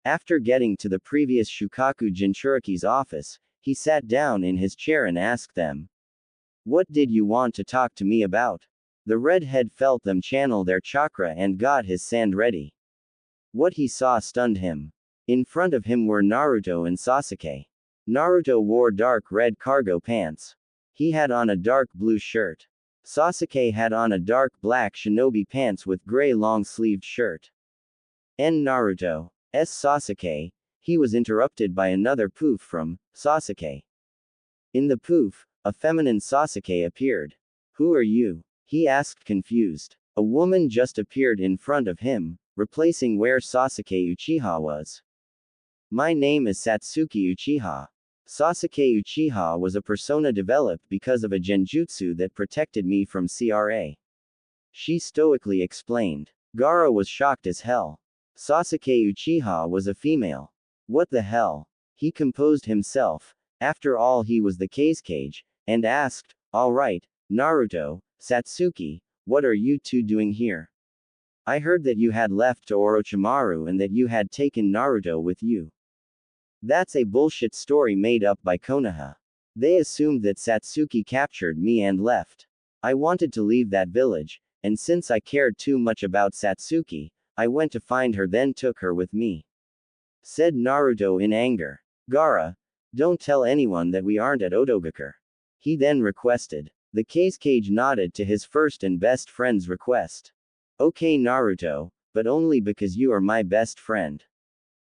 After getting to the previous Shukaku Jinchuriki's office, he sat down in his chair and asked them. What did you want to talk to me about? The redhead felt them channel their chakra and got his sand ready. What he saw stunned him. In front of him were Naruto and Sasuke. Naruto wore dark red cargo pants. He had on a dark blue shirt. Sasuke had on a dark black shinobi pants with gray long-sleeved shirt. Naruto's Sasuke. He was interrupted by another poof from Sasuke. In the poof, a feminine Sasuke appeared. Who are you? He asked confused. A woman just appeared in front of him, replacing where Sasuke Uchiha was. My name is Satsuki Uchiha. Sasuke Uchiha was a persona developed because of a genjutsu that protected me from CRA. She stoically explained. Gaara was shocked as hell. Sasuke Uchiha was a female. What the hell? He composed himself. After all, he was the cage, and asked, Alright, Naruto, Satsuki, what are you two doing here? I heard that you had left to Orochimaru and that you had taken Naruto with you. That's a bullshit story made up by Konoha. They assumed that Satsuki captured me and left. I wanted to leave that village, and since I cared too much about Satsuki, I went to find her then took her with me. Said Naruto in anger. Gaara, don't tell anyone that we aren't at Otogakure. He then requested. The Kazekage nodded to his first and best friend's request. Okay Naruto, but only because you are my best friend.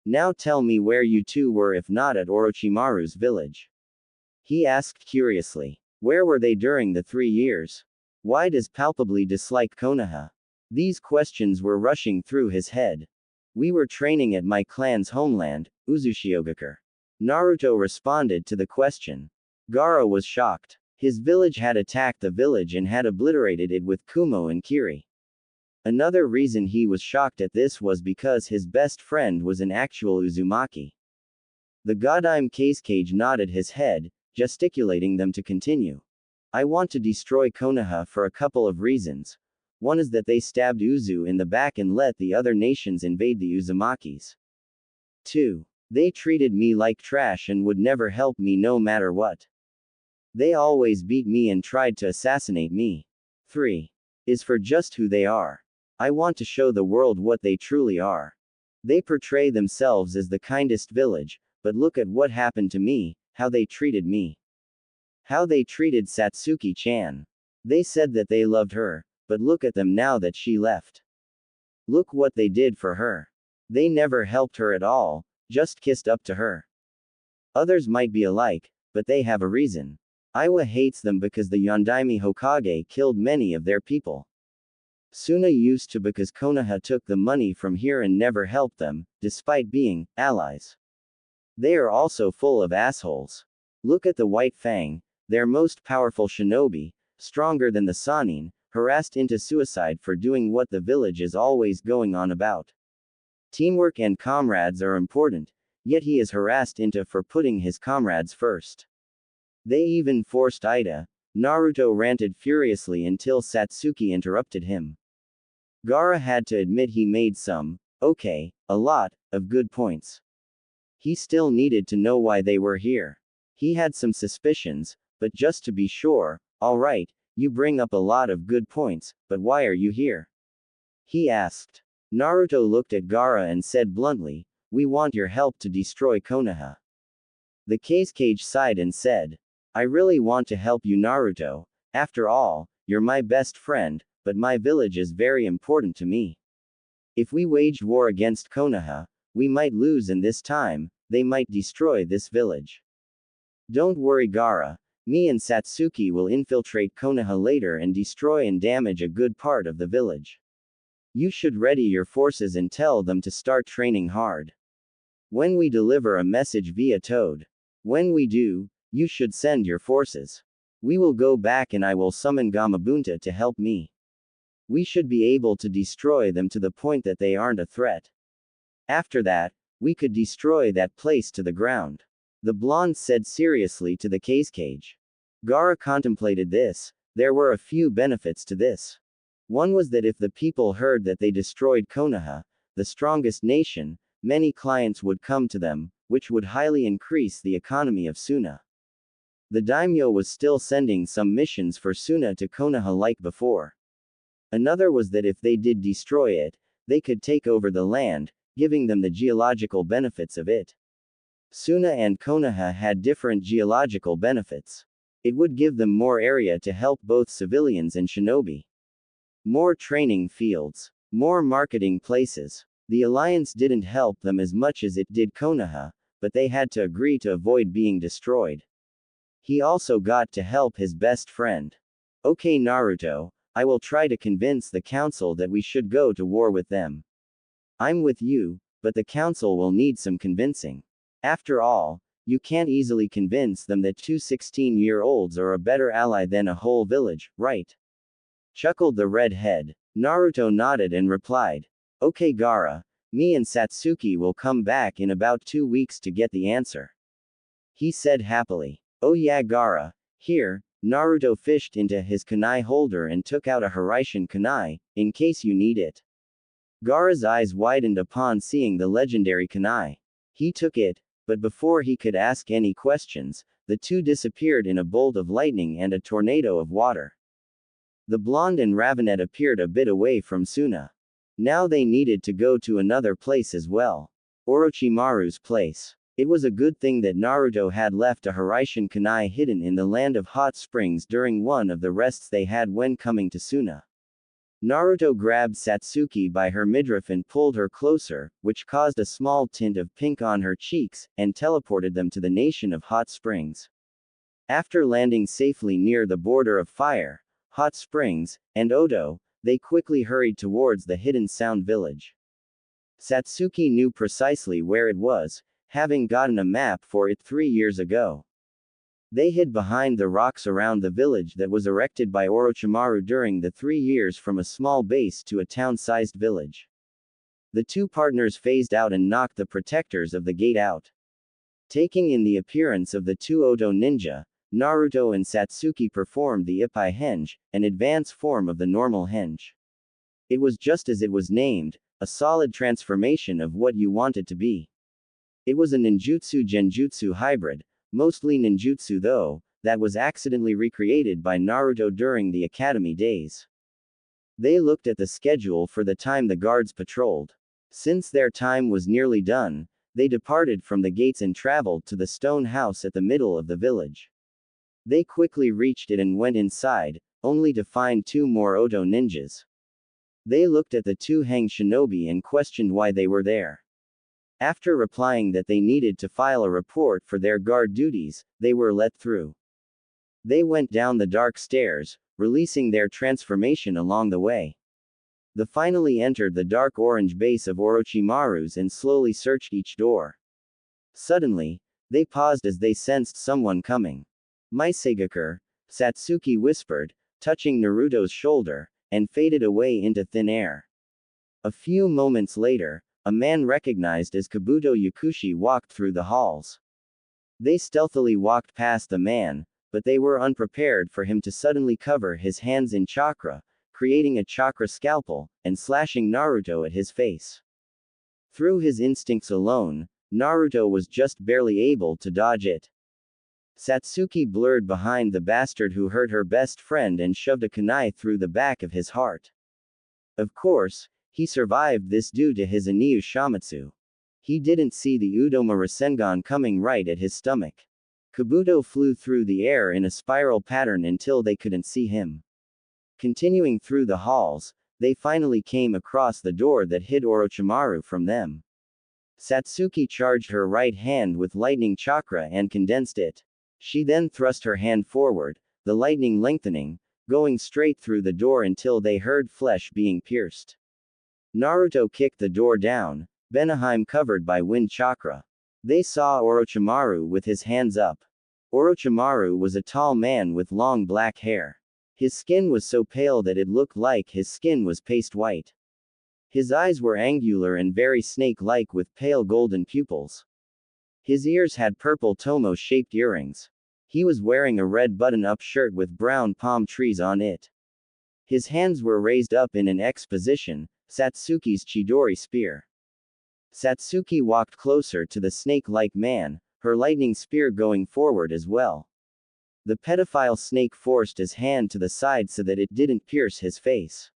Now tell me where you two were if not at Orochimaru's village. He asked curiously. Where were they during the 3 years? Why does palpably dislike Konoha? These questions were rushing through his head. We were training at my clan's homeland, Uzushiogakure. Naruto responded to the question. Gaara was shocked. His village had attacked the village and had obliterated it with Kumo and Kiri. Another reason he was shocked at this was because his best friend was an actual Uzumaki. The Godime Kazekage nodded his head, gesticulating them to continue. I want to destroy Konoha for a couple of reasons. One is that they stabbed Uzu in the back and let the other nations invade the Uzumakis. 2. They treated me like trash and would never help me no matter what. They always beat me and tried to assassinate me. 3. Is for just who they are. I want to show the world what they truly are. They portray themselves as the kindest village, but look at what happened to me, how they treated me. How they treated Satsuki-chan. They said that they loved her, but look at them now that she left. Look what they did for her. They never helped her at all, just kissed up to her. Others might be alike, but they have a reason. Iwa hates them because the Yondaime Hokage killed many of their people. Suna used to because Konoha took the money from here and never helped them, despite being allies. They are also full of assholes. Look at the White Fang, their most powerful shinobi, stronger than the Sannin, harassed into suicide for doing what the village is always going on about. Teamwork and comrades are important, yet he is harassed into for putting his comrades first. They even forced Ida. Naruto ranted furiously until Satsuki interrupted him. Gaara had to admit he made some, okay, a lot, of good points. He still needed to know why they were here. He had some suspicions, but just to be sure, alright, you bring up a lot of good points, but why are you here? He asked. Naruto looked at Gaara and said bluntly, we want your help to destroy Konoha. The Kazekage sighed and said, I really want to help you Naruto, after all, you're my best friend, but my village is very important to me. If we waged war against Konoha, we might lose and this time, they might destroy this village. Don't worry Gaara, me and Satsuki will infiltrate Konoha later and destroy and damage a good part of the village. You should ready your forces and tell them to start training hard. When we deliver a message via Toad. When we do, you should send your forces. We will go back and I will summon Gamabunta to help me. We should be able to destroy them to the point that they aren't a threat. After that, we could destroy that place to the ground. The blonde said seriously to the Kazekage. Gaara contemplated this. There were a few benefits to this. One was that if the people heard that they destroyed Konoha, the strongest nation, many clients would come to them, which would highly increase the economy of Suna. The daimyo was still sending some missions for Suna to Konoha like before. Another was that if they did destroy it, they could take over the land, giving them the geological benefits of it. Suna and Konoha had different geological benefits. It would give them more area to help both civilians and shinobi. More training fields. More marketing places. The alliance didn't help them as much as it did Konoha, but they had to agree to avoid being destroyed. He also got to help his best friend. Okay Naruto, I will try to convince the council that we should go to war with them. I'm with you, but the council will need some convincing. After all, you can't easily convince them that two 16-year-olds are a better ally than a whole village, right? Chuckled the redhead. Naruto nodded and replied. Okay Gaara, me and Satsuki will come back in about 2 weeks to get the answer. He said happily. Oh yeah Gaara, here, Naruto fished into his kunai holder and took out a Hiraishin kunai, in case you need it. Gaara's eyes widened upon seeing the legendary kunai. He took it, but before he could ask any questions, the two disappeared in a bolt of lightning and a tornado of water. The blonde and Ravenet appeared a bit away from Suna. Now they needed to go to another place as well. Orochimaru's place. It was a good thing that Naruto had left a Hiraishin kunai hidden in the land of hot springs during one of the rests they had when coming to Suna. Naruto grabbed Satsuki by her midriff and pulled her closer, which caused a small tint of pink on her cheeks, and teleported them to the nation of hot springs. After landing safely near the border of fire, hot springs, and Oto, they quickly hurried towards the hidden sound village. Satsuki knew precisely where it was, having gotten a map for it 3 years ago. They hid behind the rocks around the village that was erected by Orochimaru during the 3 years from a small base to a town-sized village. The two partners phased out and knocked the protectors of the gate out. Taking in the appearance of the two Oto ninja, Naruto and Satsuki performed the Ippai Henge, an advanced form of the normal henge. It was just as it was named, a solid transformation of what you wanted to be. It was a ninjutsu-genjutsu hybrid, mostly ninjutsu though, that was accidentally recreated by Naruto during the academy days. They looked at the schedule for the time the guards patrolled. Since their time was nearly done, they departed from the gates and traveled to the stone house at the middle of the village. They quickly reached it and went inside, only to find 2 more Oto ninjas. They looked at the 2 hanged shinobi and questioned why they were there. After replying that they needed to file a report for their guard duties, they were let through. They went down the dark stairs, releasing their transformation along the way. They finally entered the dark orange base of Orochimaru's and slowly searched each door. Suddenly, they paused as they sensed someone coming. "Maiseigakur," Satsuki whispered, touching Naruto's shoulder, and faded away into thin air. A few moments later, a man recognized as Kabuto Yakushi walked through the halls. They stealthily walked past the man, but they were unprepared for him to suddenly cover his hands in chakra, creating a chakra scalpel, and slashing Naruto at his face. Through his instincts alone, Naruto was just barely able to dodge it. Satsuki blurred behind the bastard who hurt her best friend and shoved a kunai through the back of his heart. Of course, he survived this due to his Aniu Shamatsu. He didn't see the Udoma Rasengan coming right at his stomach. Kabuto flew through the air in a spiral pattern until they couldn't see him. Continuing through the halls, they finally came across the door that hid Orochimaru from them. Satsuki charged her right hand with lightning chakra and condensed it. She then thrust her hand forward, the lightning lengthening, going straight through the door until they heard flesh being pierced. Naruto kicked the door down, Benaheim covered by wind chakra. They saw Orochimaru with his hands up. Orochimaru was a tall man with long black hair. His skin was so pale that it looked like his skin was paste white. His eyes were angular and very snake-like with pale golden pupils. His ears had purple tomo-shaped earrings. He was wearing a red button-up shirt with brown palm trees on it. His hands were raised up in an X position, Satsuki's Chidori spear. Satsuki walked closer to the snake-like man, her lightning spear going forward as well. The pedophile snake forced his hand to the side so that it didn't pierce his face.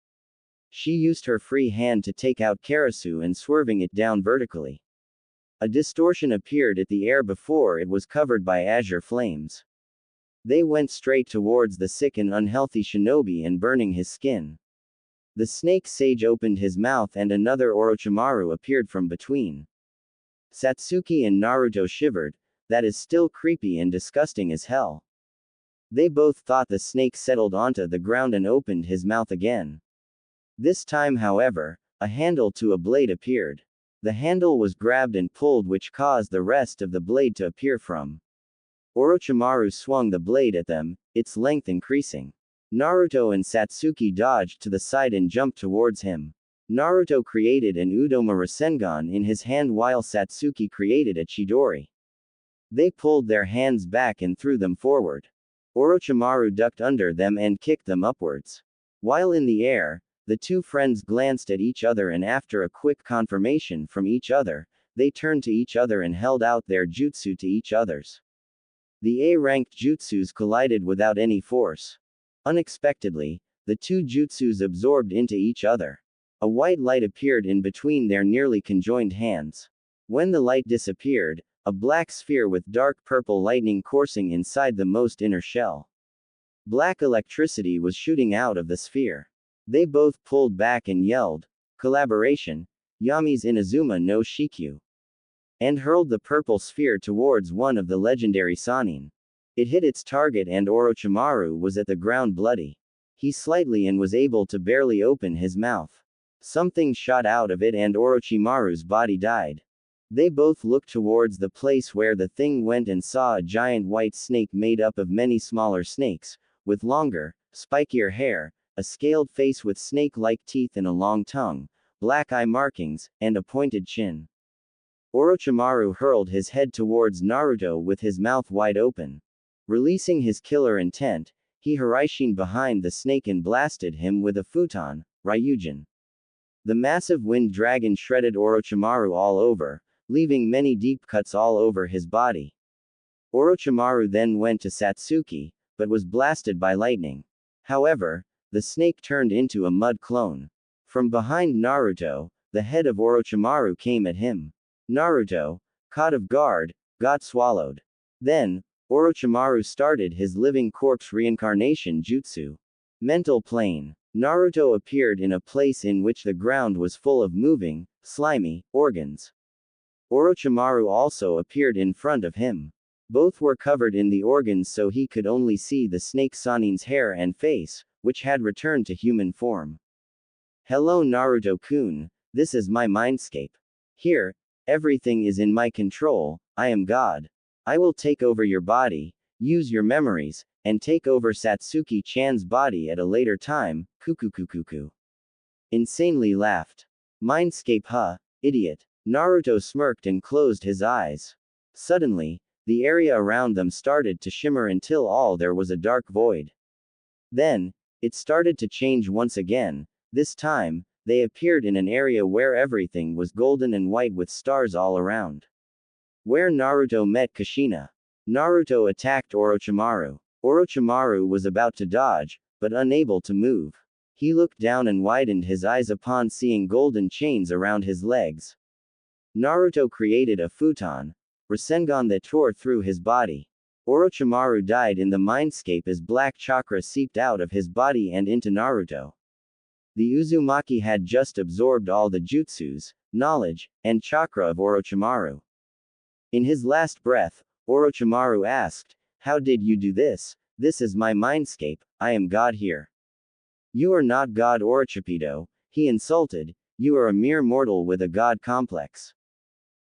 She used her free hand to take out Karasu and swerving it down vertically. A distortion appeared at the air before it was covered by azure flames. They went straight towards the sick and unhealthy shinobi and burning his skin. The snake sage opened his mouth and another Orochimaru appeared from between. Satsuki and Naruto shivered, that is still creepy and disgusting as hell. They both thought the snake settled onto the ground and opened his mouth again. This time however, a handle to a blade appeared. The handle was grabbed and pulled which caused the rest of the blade to appear from. Orochimaru swung the blade at them, its length increasing. Naruto and Satsuki dodged to the side and jumped towards him. Naruto created an Udoma Rasengan in his hand while Satsuki created a Chidori. They pulled their hands back and threw them forward. Orochimaru ducked under them and kicked them upwards. While in the air, the two friends glanced at each other and after a quick confirmation from each other, they turned to each other and held out their jutsu to each others. The A-ranked jutsus collided without any force. Unexpectedly, the two jutsus absorbed into each other. A white light appeared in between their nearly conjoined hands. When the light disappeared, a black sphere with dark purple lightning coursing inside the most inner shell. Black electricity was shooting out of the sphere. They both pulled back and yelled, "Collaboration, Yami's Inazuma no Shikyu," and hurled the purple sphere towards one of the legendary Sannin. It hit its target and Orochimaru was at the ground bloody. He slightly and was able to barely open his mouth. Something shot out of it and Orochimaru's body died. They both looked towards the place where the thing went and saw a giant white snake made up of many smaller snakes, with longer, spikier hair, a scaled face with snake-like teeth and a long tongue, black eye markings, and a pointed chin. Orochimaru hurled his head towards Naruto with his mouth wide open. Releasing his killer intent, he Hiraishin behind the snake and blasted him with a futon, Ryujin. The massive wind dragon shredded Orochimaru all over, leaving many deep cuts all over his body. Orochimaru then went to Satsuki, but was blasted by lightning. However, the snake turned into a mud clone. From behind Naruto, the head of Orochimaru came at him. Naruto, caught off guard, got swallowed. Then, Orochimaru started his living corpse reincarnation jutsu. Mental plane. Naruto appeared in a place in which the ground was full of moving, slimy, organs. Orochimaru also appeared in front of him. Both were covered in the organs so he could only see the snake Sannin's hair and face, which had returned to human form. "Hello Naruto-kun, this is my mindscape. Here, everything is in my control, I am God. I will take over your body, use your memories, and take over Satsuki-chan's body at a later time, kukukukuku." Insanely laughed. "Mindscape huh, idiot." Naruto smirked and closed his eyes. Suddenly, the area around them started to shimmer until all there was a dark void. Then, it started to change once again. This time, they appeared in an area where everything was golden and white with stars all around. Where Naruto met Kushina. Naruto attacked Orochimaru. Orochimaru was about to dodge, but unable to move. He looked down and widened his eyes upon seeing golden chains around his legs. Naruto created a futon, Rasengan that tore through his body. Orochimaru died in the mindscape as black chakra seeped out of his body and into Naruto. The Uzumaki had just absorbed all the jutsus, knowledge, and chakra of Orochimaru. In his last breath, Orochimaru asked, "How did you do this? This is my mindscape, I am God here." "You are not God Orochipido," he insulted, "you are a mere mortal with a god complex.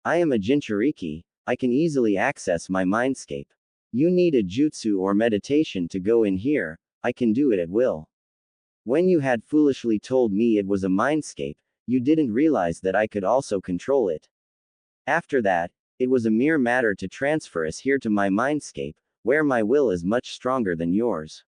I am a Jinchuriki, I can easily access my mindscape. You need a jutsu or meditation to go in here, I can do it at will. When you had foolishly told me it was a mindscape, you didn't realize that I could also control it. After that, it was a mere matter to transfer us here to my mindscape, where my will is much stronger than yours.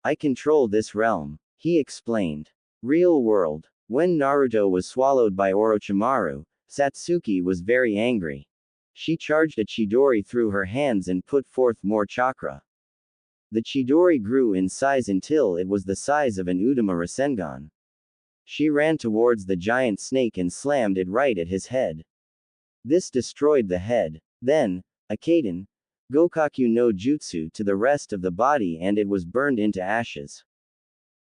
I control this realm," he explained. Real world. When Naruto was swallowed by Orochimaru, Satsuki was very angry. She charged a Chidori through her hands and put forth more chakra. The Chidori grew in size until it was the size of an Udama Rasengan. She ran towards the giant snake and slammed it right at his head. This destroyed the head. Then, a Kaden, Gokaku no Jutsu to the rest of the body and it was burned into ashes.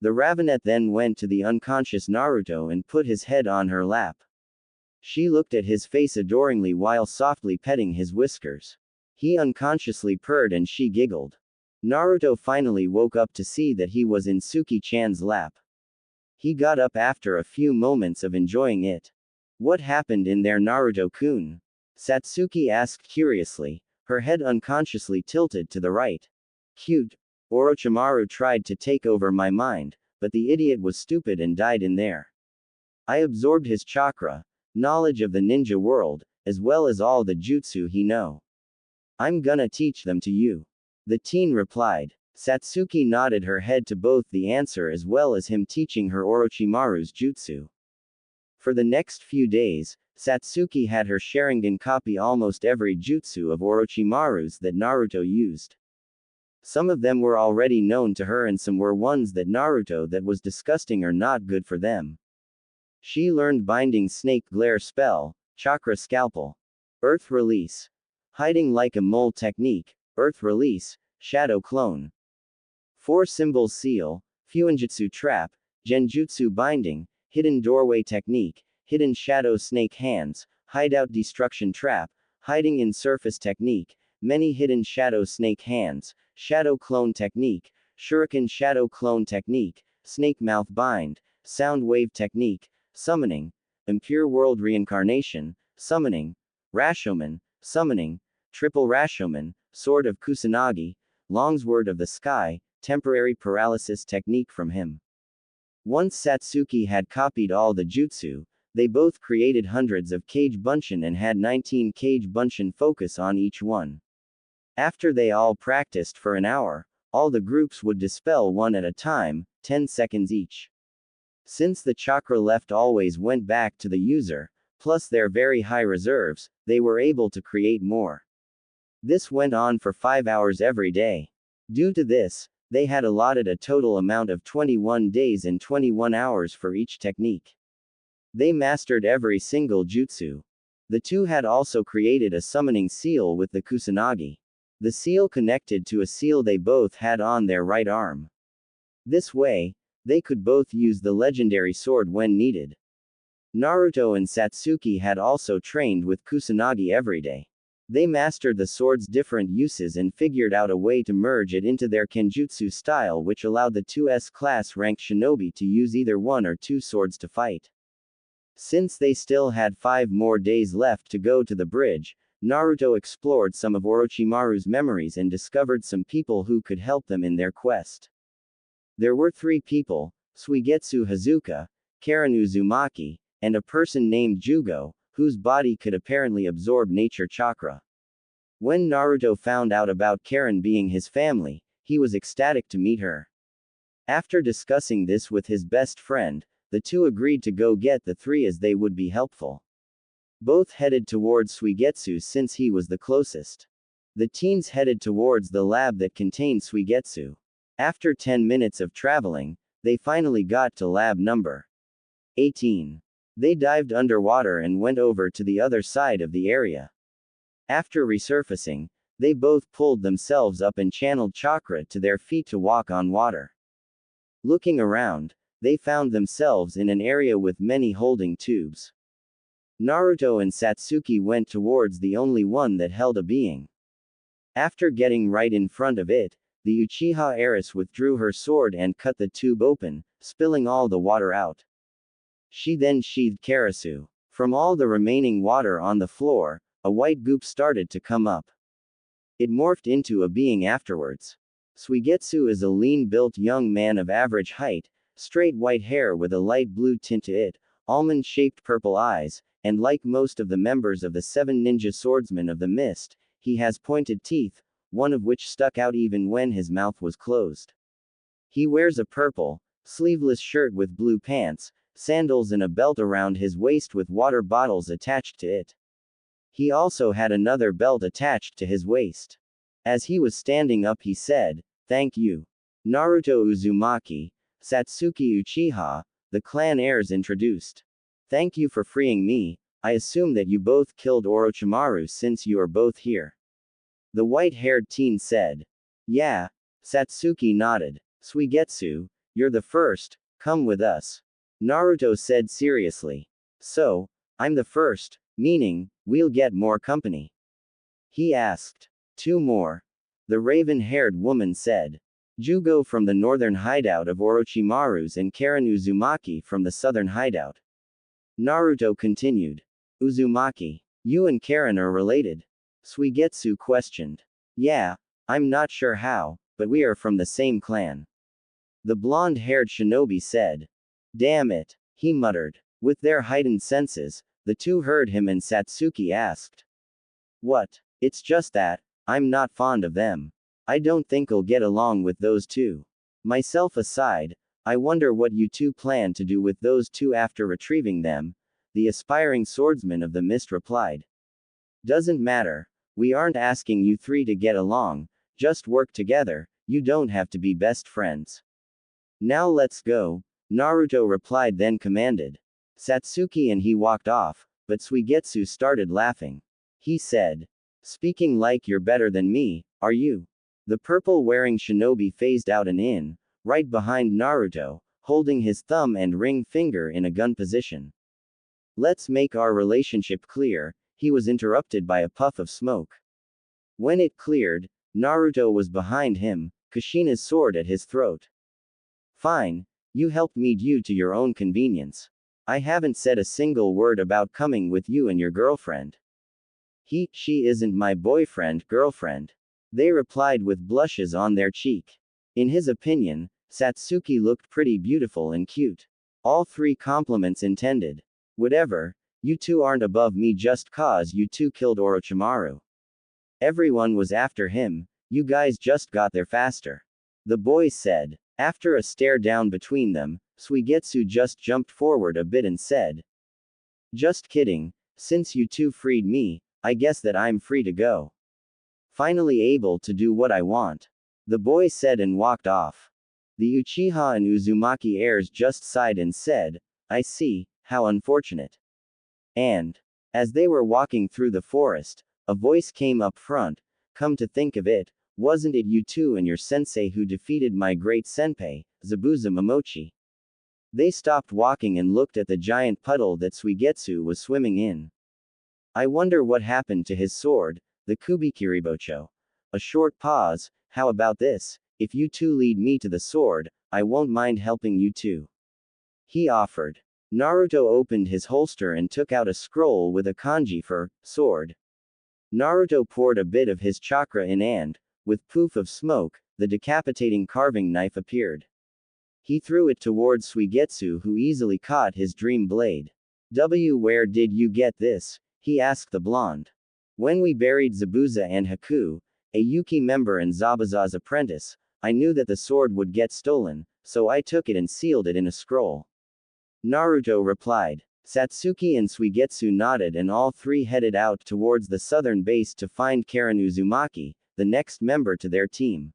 The Ravenet then went to the unconscious Naruto and put his head on her lap. She looked at his face adoringly while softly petting his whiskers. He unconsciously purred and she giggled. Naruto finally woke up to see that he was in Suki-chan's lap. He got up after a few moments of enjoying it. "What happened in there Naruto-kun?" Satsuki asked curiously, her head unconsciously tilted to the right. "Cute. Orochimaru tried to take over my mind, but the idiot was stupid and died in there. I absorbed his chakra, knowledge of the ninja world, as well as all the jutsu he know. I'm gonna teach them to you." The teen replied. Satsuki nodded her head to both the answer as well as him teaching her Orochimaru's jutsu. For the next few days, Satsuki had her Sharingan copy almost every jutsu of Orochimaru's that Naruto used. Some of them were already known to her and some were ones that Naruto that was disgusting or not good for them. She learned Binding Snake Glare Spell, Chakra Scalpel, Earth Release, Hiding Like a Mole Technique, Earth Release, Shadow Clone, 4 Symbols Seal, Fuinjutsu Trap, Genjutsu Binding, Hidden Doorway Technique, Hidden Shadow Snake Hands, Hideout Destruction Trap, Hiding in Surface Technique, Many Hidden Shadow Snake Hands, Shadow Clone Technique, Shuriken Shadow Clone Technique, Snake Mouth Bind, Sound Wave Technique, Summoning, Impure World Reincarnation, Summoning, Rashomon, Summoning, Triple Rashomon, Sword of Kusanagi, Longsword of the Sky, Temporary Paralysis Technique from him. Once Satsuki had copied all the jutsu, they both created hundreds of Kage Bunshin and had 19 Kage Bunshin focus on each one. After they all practiced for an hour, all the groups would dispel one at a time, 10 seconds each. Since the chakra left always went back to the user, plus their very high reserves, they were able to create more. This went on for 5 hours every day. Due to this, they had allotted a total amount of 21 days and 21 hours for each technique. They mastered every single jutsu. The two had also created a summoning seal with the Kusanagi. The seal connected to a seal they both had on their right arm. This way, they could both use the legendary sword when needed. Naruto and Satsuki had also trained with Kusanagi every day. They mastered the sword's different uses and figured out a way to merge it into their kenjutsu style, which allowed the 2S class ranked shinobi to use either 1 or 2 swords to fight. Since they still had 5 more days left to go to the bridge, Naruto explored some of Orochimaru's memories and discovered some people who could help them in their quest. There were 3 people, Suigetsu Hazuka, Karen Uzumaki, and a person named Jugo, whose body could apparently absorb nature chakra. When Naruto found out about Karen being his family, he was ecstatic to meet her. After discussing this with his best friend, the two agreed to go get the 3 as they would be helpful. Both headed towards Suigetsu since he was the closest. The teens headed towards the lab that contained Suigetsu. After 10 minutes of traveling, they finally got to lab number 18. They dived underwater and went over to the other side of the area. After resurfacing, they both pulled themselves up and channeled chakra to their feet to walk on water. Looking around, they found themselves in an area with many holding tubes. Naruto and Satsuki went towards the only one that held a being. After getting right in front of it, the Uchiha heiress withdrew her sword and cut the tube open, spilling all the water out. She then sheathed Karasu. From all the remaining water on the floor, a white goop started to come up. It morphed into a being afterwards. Suigetsu is a lean-built young man of average height, straight white hair with a light blue tint to it, almond-shaped purple eyes, and like most of the members of the 7 ninja swordsmen of the mist, he has pointed teeth, one of which stuck out even when his mouth was closed. He wears a purple, sleeveless shirt with blue pants, sandals and a belt around his waist with water bottles attached to it. He also had another belt attached to his waist. As he was standing up he said, "Thank you. Naruto Uzumaki, Satsuki Uchiha," the clan heirs introduced. "Thank you for freeing me. I assume that you both killed Orochimaru since you are both here." The white-haired teen said. "Yeah." Satsuki nodded. "Suigetsu, you're the first, come with us." Naruto said seriously. "So, I'm the first, meaning, we'll get more company?" He asked. "2 more. The raven-haired woman said. "Jugo from the northern hideout of Orochimaru's and Karen Uzumaki from the southern hideout." Naruto continued. "Uzumaki, you and Karen are related?" Suigetsu questioned. "Yeah, I'm not sure how, but we are from the same clan." The blonde-haired shinobi said. "Damn it," he muttered. With their heightened senses, the two heard him and Satsuki asked. "What? It's just that, I'm not fond of them. I don't think I'll get along with those two. Myself aside, I wonder what you two plan to do with those 2 after retrieving them," the aspiring swordsman of the mist replied. "Doesn't matter. We aren't asking you 3 to get along, just work together, you don't have to be best friends." "Now let's go," Naruto replied then commanded. Satsuki and he walked off, but Suigetsu started laughing. He said, "Speaking like you're better than me, are you?" The purple-wearing shinobi phased out and in, right behind Naruto, holding his thumb and ring finger in a gun position. "Let's make our relationship clear," he was interrupted by a puff of smoke. When it cleared, Naruto was behind him, Kushina's sword at his throat. "Fine, you helped me due to your own convenience. I haven't said a single word about coming with you and your girlfriend." She isn't my boyfriend, girlfriend," they replied with blushes on their cheek. In his opinion, Satsuki looked pretty beautiful and cute. All three compliments intended. "Whatever, you two aren't above me just cause you two killed Orochimaru. Everyone was after him, you guys just got there faster," the boys said. After a stare down between them, Suigetsu just jumped forward a bit and said, "Just kidding, since you two freed me, I guess that I'm free to go. Finally able to do what I want," the boy said and walked off. The Uchiha and Uzumaki heirs just sighed and said, "I see, how unfortunate." And, as they were walking through the forest, a voice came up front, "Come to think of it, wasn't it you two and your sensei who defeated my great senpai, Zabuza Momochi?" They stopped walking and looked at the giant puddle that Suigetsu was swimming in. "I wonder what happened to his sword, the Kubikiribocho." A short pause. "How about this? If you two lead me to the sword, I won't mind helping you too," he offered. Naruto opened his holster and took out a scroll with a kanji for sword. Naruto poured a bit of his chakra in and, with poof of smoke, the decapitating carving knife appeared. He threw it towards Suigetsu, who easily caught his dream blade. Where did you get this?" he asked the blonde. "When we buried Zabuza and Haku, a Yuki member and Zabuza's apprentice, I knew that the sword would get stolen, so I took it and sealed it in a scroll," Naruto replied. Satsuki and Suigetsu nodded and all three headed out towards the southern base to find Karen Uzumaki, the next member to their team.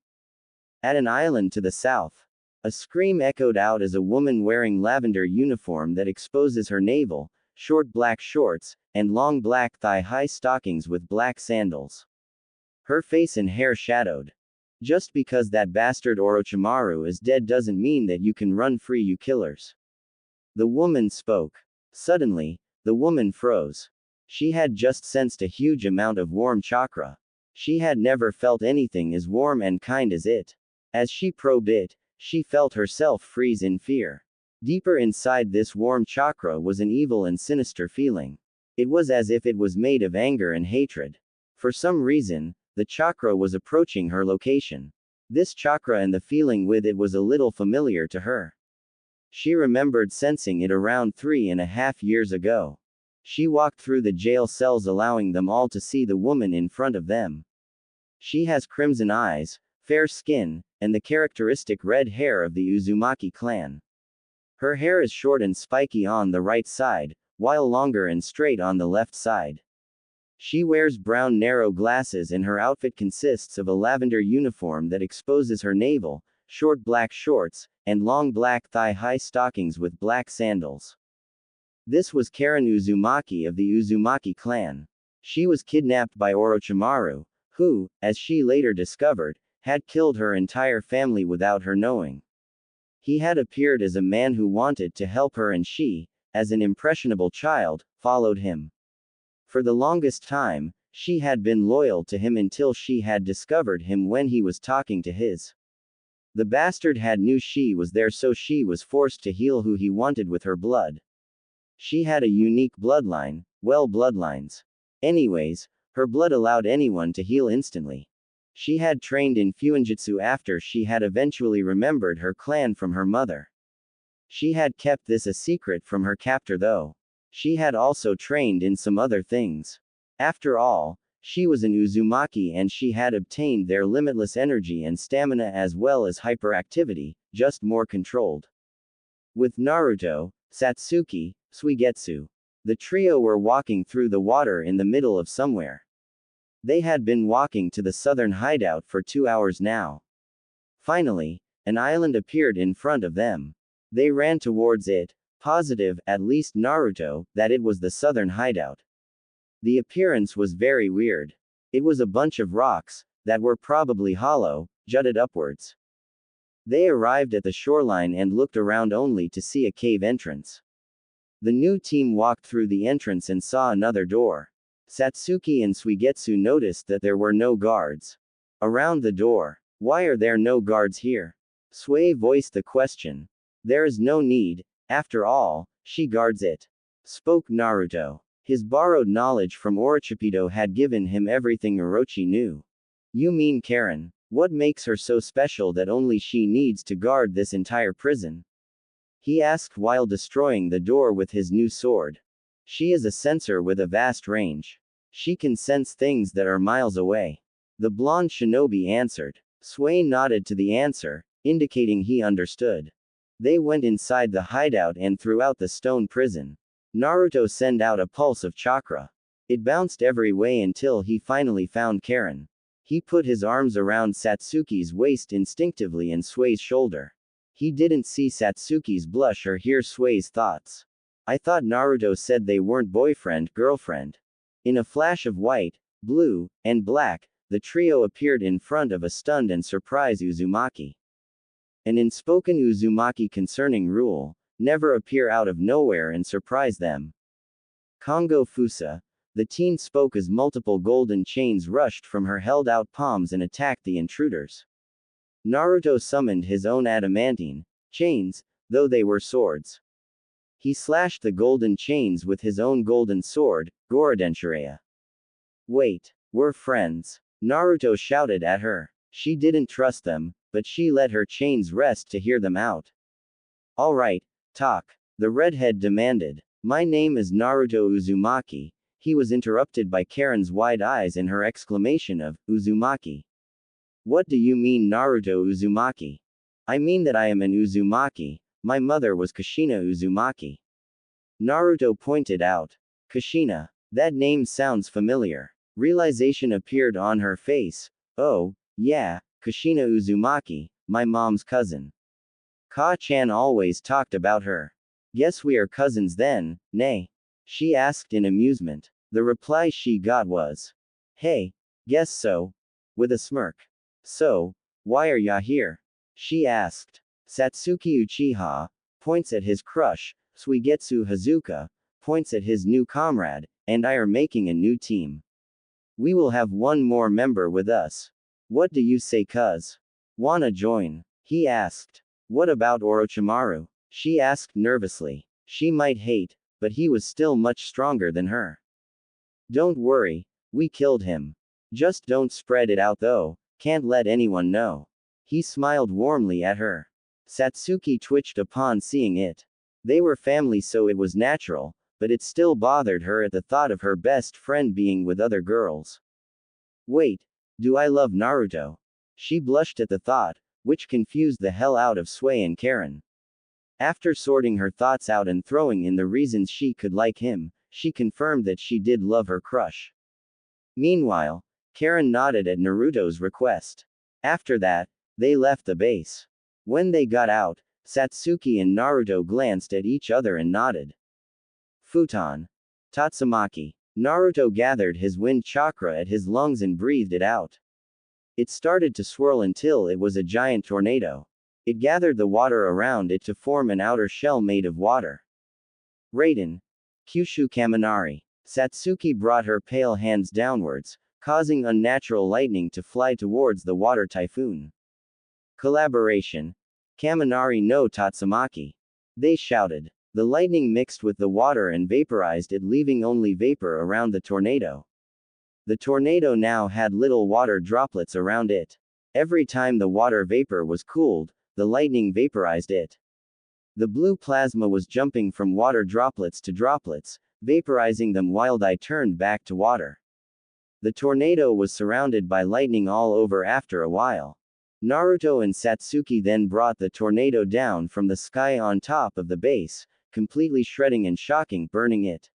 At an island to the south, a scream echoed out as a woman wearing lavender uniform that exposes her navel, short black shorts, and long black thigh-high stockings with black sandals. Her face and hair shadowed. "Just because that bastard Orochimaru is dead doesn't mean that you can run free, you killers." The woman spoke. Suddenly, the woman froze. She had just sensed a huge amount of warm chakra. She had never felt anything as warm and kind as it. As she probed it, she felt herself freeze in fear. Deeper inside this warm chakra was an evil and sinister feeling. It was as if it was made of anger and hatred. For some reason, the chakra was approaching her location. This chakra and the feeling with it was a little familiar to her. She remembered sensing it around 3.5 years ago. She walked through the jail cells, allowing them all to see the woman in front of them. She has crimson eyes, fair skin, and the characteristic red hair of the Uzumaki clan. Her hair is short and spiky on the right side, while longer and straight on the left side. She wears brown narrow glasses and her outfit consists of a lavender uniform that exposes her navel, short black shorts, and long black thigh-high stockings with black sandals. This was Karen Uzumaki of the Uzumaki clan. She was kidnapped by Orochimaru, who, as she later discovered, had killed her entire family without her knowing. He had appeared as a man who wanted to help her and she, as an impressionable child, followed him. For the longest time, she had been loyal to him until she had discovered him when he was talking to his. The bastard had knew she was there, so she was forced to heal who he wanted with her blood. She had a unique bloodline, well, bloodlines. Anyways, her blood allowed anyone to heal instantly. She had trained in Fuinjutsu after she had eventually remembered her clan from her mother. She had kept this a secret from her captor though. She had also trained in some other things. After all, she was an Uzumaki and she had obtained their limitless energy and stamina as well as hyperactivity, just more controlled. With Naruto, Satsuki, Suigetsu, the trio were walking through the water in the middle of somewhere. They had been walking to the southern hideout for 2 hours now. Finally, an island appeared in front of them. They ran towards it, positive, at least Naruto, that it was the southern hideout. The appearance was very weird. It was a bunch of rocks, that were probably hollow, jutted upwards. They arrived at the shoreline and looked around only to see a cave entrance. The new team walked through the entrance and saw another door. Satsuki and Suigetsu noticed that there were no guards around the door. Why are there no guards here? Sui voiced the question. There is no need, after all, she guards it, spoke Naruto. His borrowed knowledge from Orochimaru had given him everything Orochi knew. You mean Karen? What makes her so special that only she needs to guard this entire prison? He asked while destroying the door with his new sword. She is a sensor with a vast range. She can sense things that are miles away. The blonde shinobi answered. Swain nodded to the answer, indicating he understood. They went inside the hideout and throughout the stone prison. Naruto sent out a pulse of chakra. It bounced every way until he finally found Karen. He put his arms around Satsuki's waist instinctively and Sui's shoulder. He didn't see Satsuki's blush or hear Sui's thoughts. I thought Naruto said they weren't boyfriend-girlfriend. In a flash of white, blue, and black, the trio appeared in front of a stunned and surprised Uzumaki. An unspoken Uzumaki concerning rule, never appear out of nowhere and surprise them. Kongo Fusa, the teen spoke as multiple golden chains rushed from her held-out palms and attacked the intruders. Naruto summoned his own adamantine chains, though they were swords. He slashed the golden chains with his own golden sword, Gorodenshireya. Wait, we're friends. Naruto shouted at her. She didn't trust them, but she let her chains rest to hear them out. All right, talk. The redhead demanded. My name is Naruto Uzumaki. He was interrupted by Karen's wide eyes and her exclamation of, Uzumaki. What do you mean Naruto Uzumaki? I mean that I am an Uzumaki. My mother was Kushina Uzumaki. Naruto pointed out. Kushina. That name sounds familiar. Realization appeared on her face. Oh, yeah, Kushina Uzumaki, my mom's cousin. Ka-chan always talked about her. Guess we are cousins then, nay? She asked in amusement. The reply she got was, hey, guess so. With a smirk. So, why are ya here? She asked. Satsuki Uchiha points at his crush, Suigetsu Hazuka points at his new comrade, and I are making a new team. We will have one more member with us. What do you say, cuz? Wanna join? He asked. What about Orochimaru? She asked nervously. She might hate, but he was still much stronger than her. Don't worry, we killed him. Just don't spread it out though, can't let anyone know. He smiled warmly at her. Satsuki twitched upon seeing it. They were family, so it was natural, but it still bothered her at the thought of her best friend being with other girls. Wait, do I love Naruto? She blushed at the thought, which confused the hell out of Sui and Karen. After sorting her thoughts out and throwing in the reasons she could like him, she confirmed that she did love her crush. Meanwhile, Karen nodded at Naruto's request. After that, they left the base. When they got out, Satsuki and Naruto glanced at each other and nodded. Futon. Tatsumaki. Naruto gathered his wind chakra at his lungs and breathed it out. It started to swirl until it was a giant tornado. It gathered the water around it to form an outer shell made of water. Raiden. Kyushu Kaminari. Satsuki brought her pale hands downwards, causing unnatural lightning to fly towards the water typhoon. Collaboration. Kaminari no Tatsumaki. They shouted. The lightning mixed with the water and vaporized it, leaving only vapor around the tornado. The tornado now had little water droplets around it. Every time the water vapor was cooled, the lightning vaporized it. The blue plasma was jumping from water droplets to droplets, vaporizing them while they turned back to water. The tornado was surrounded by lightning all over after a while. Naruto and Satsuki then brought the tornado down from the sky on top of the base, completely shredding and burning it.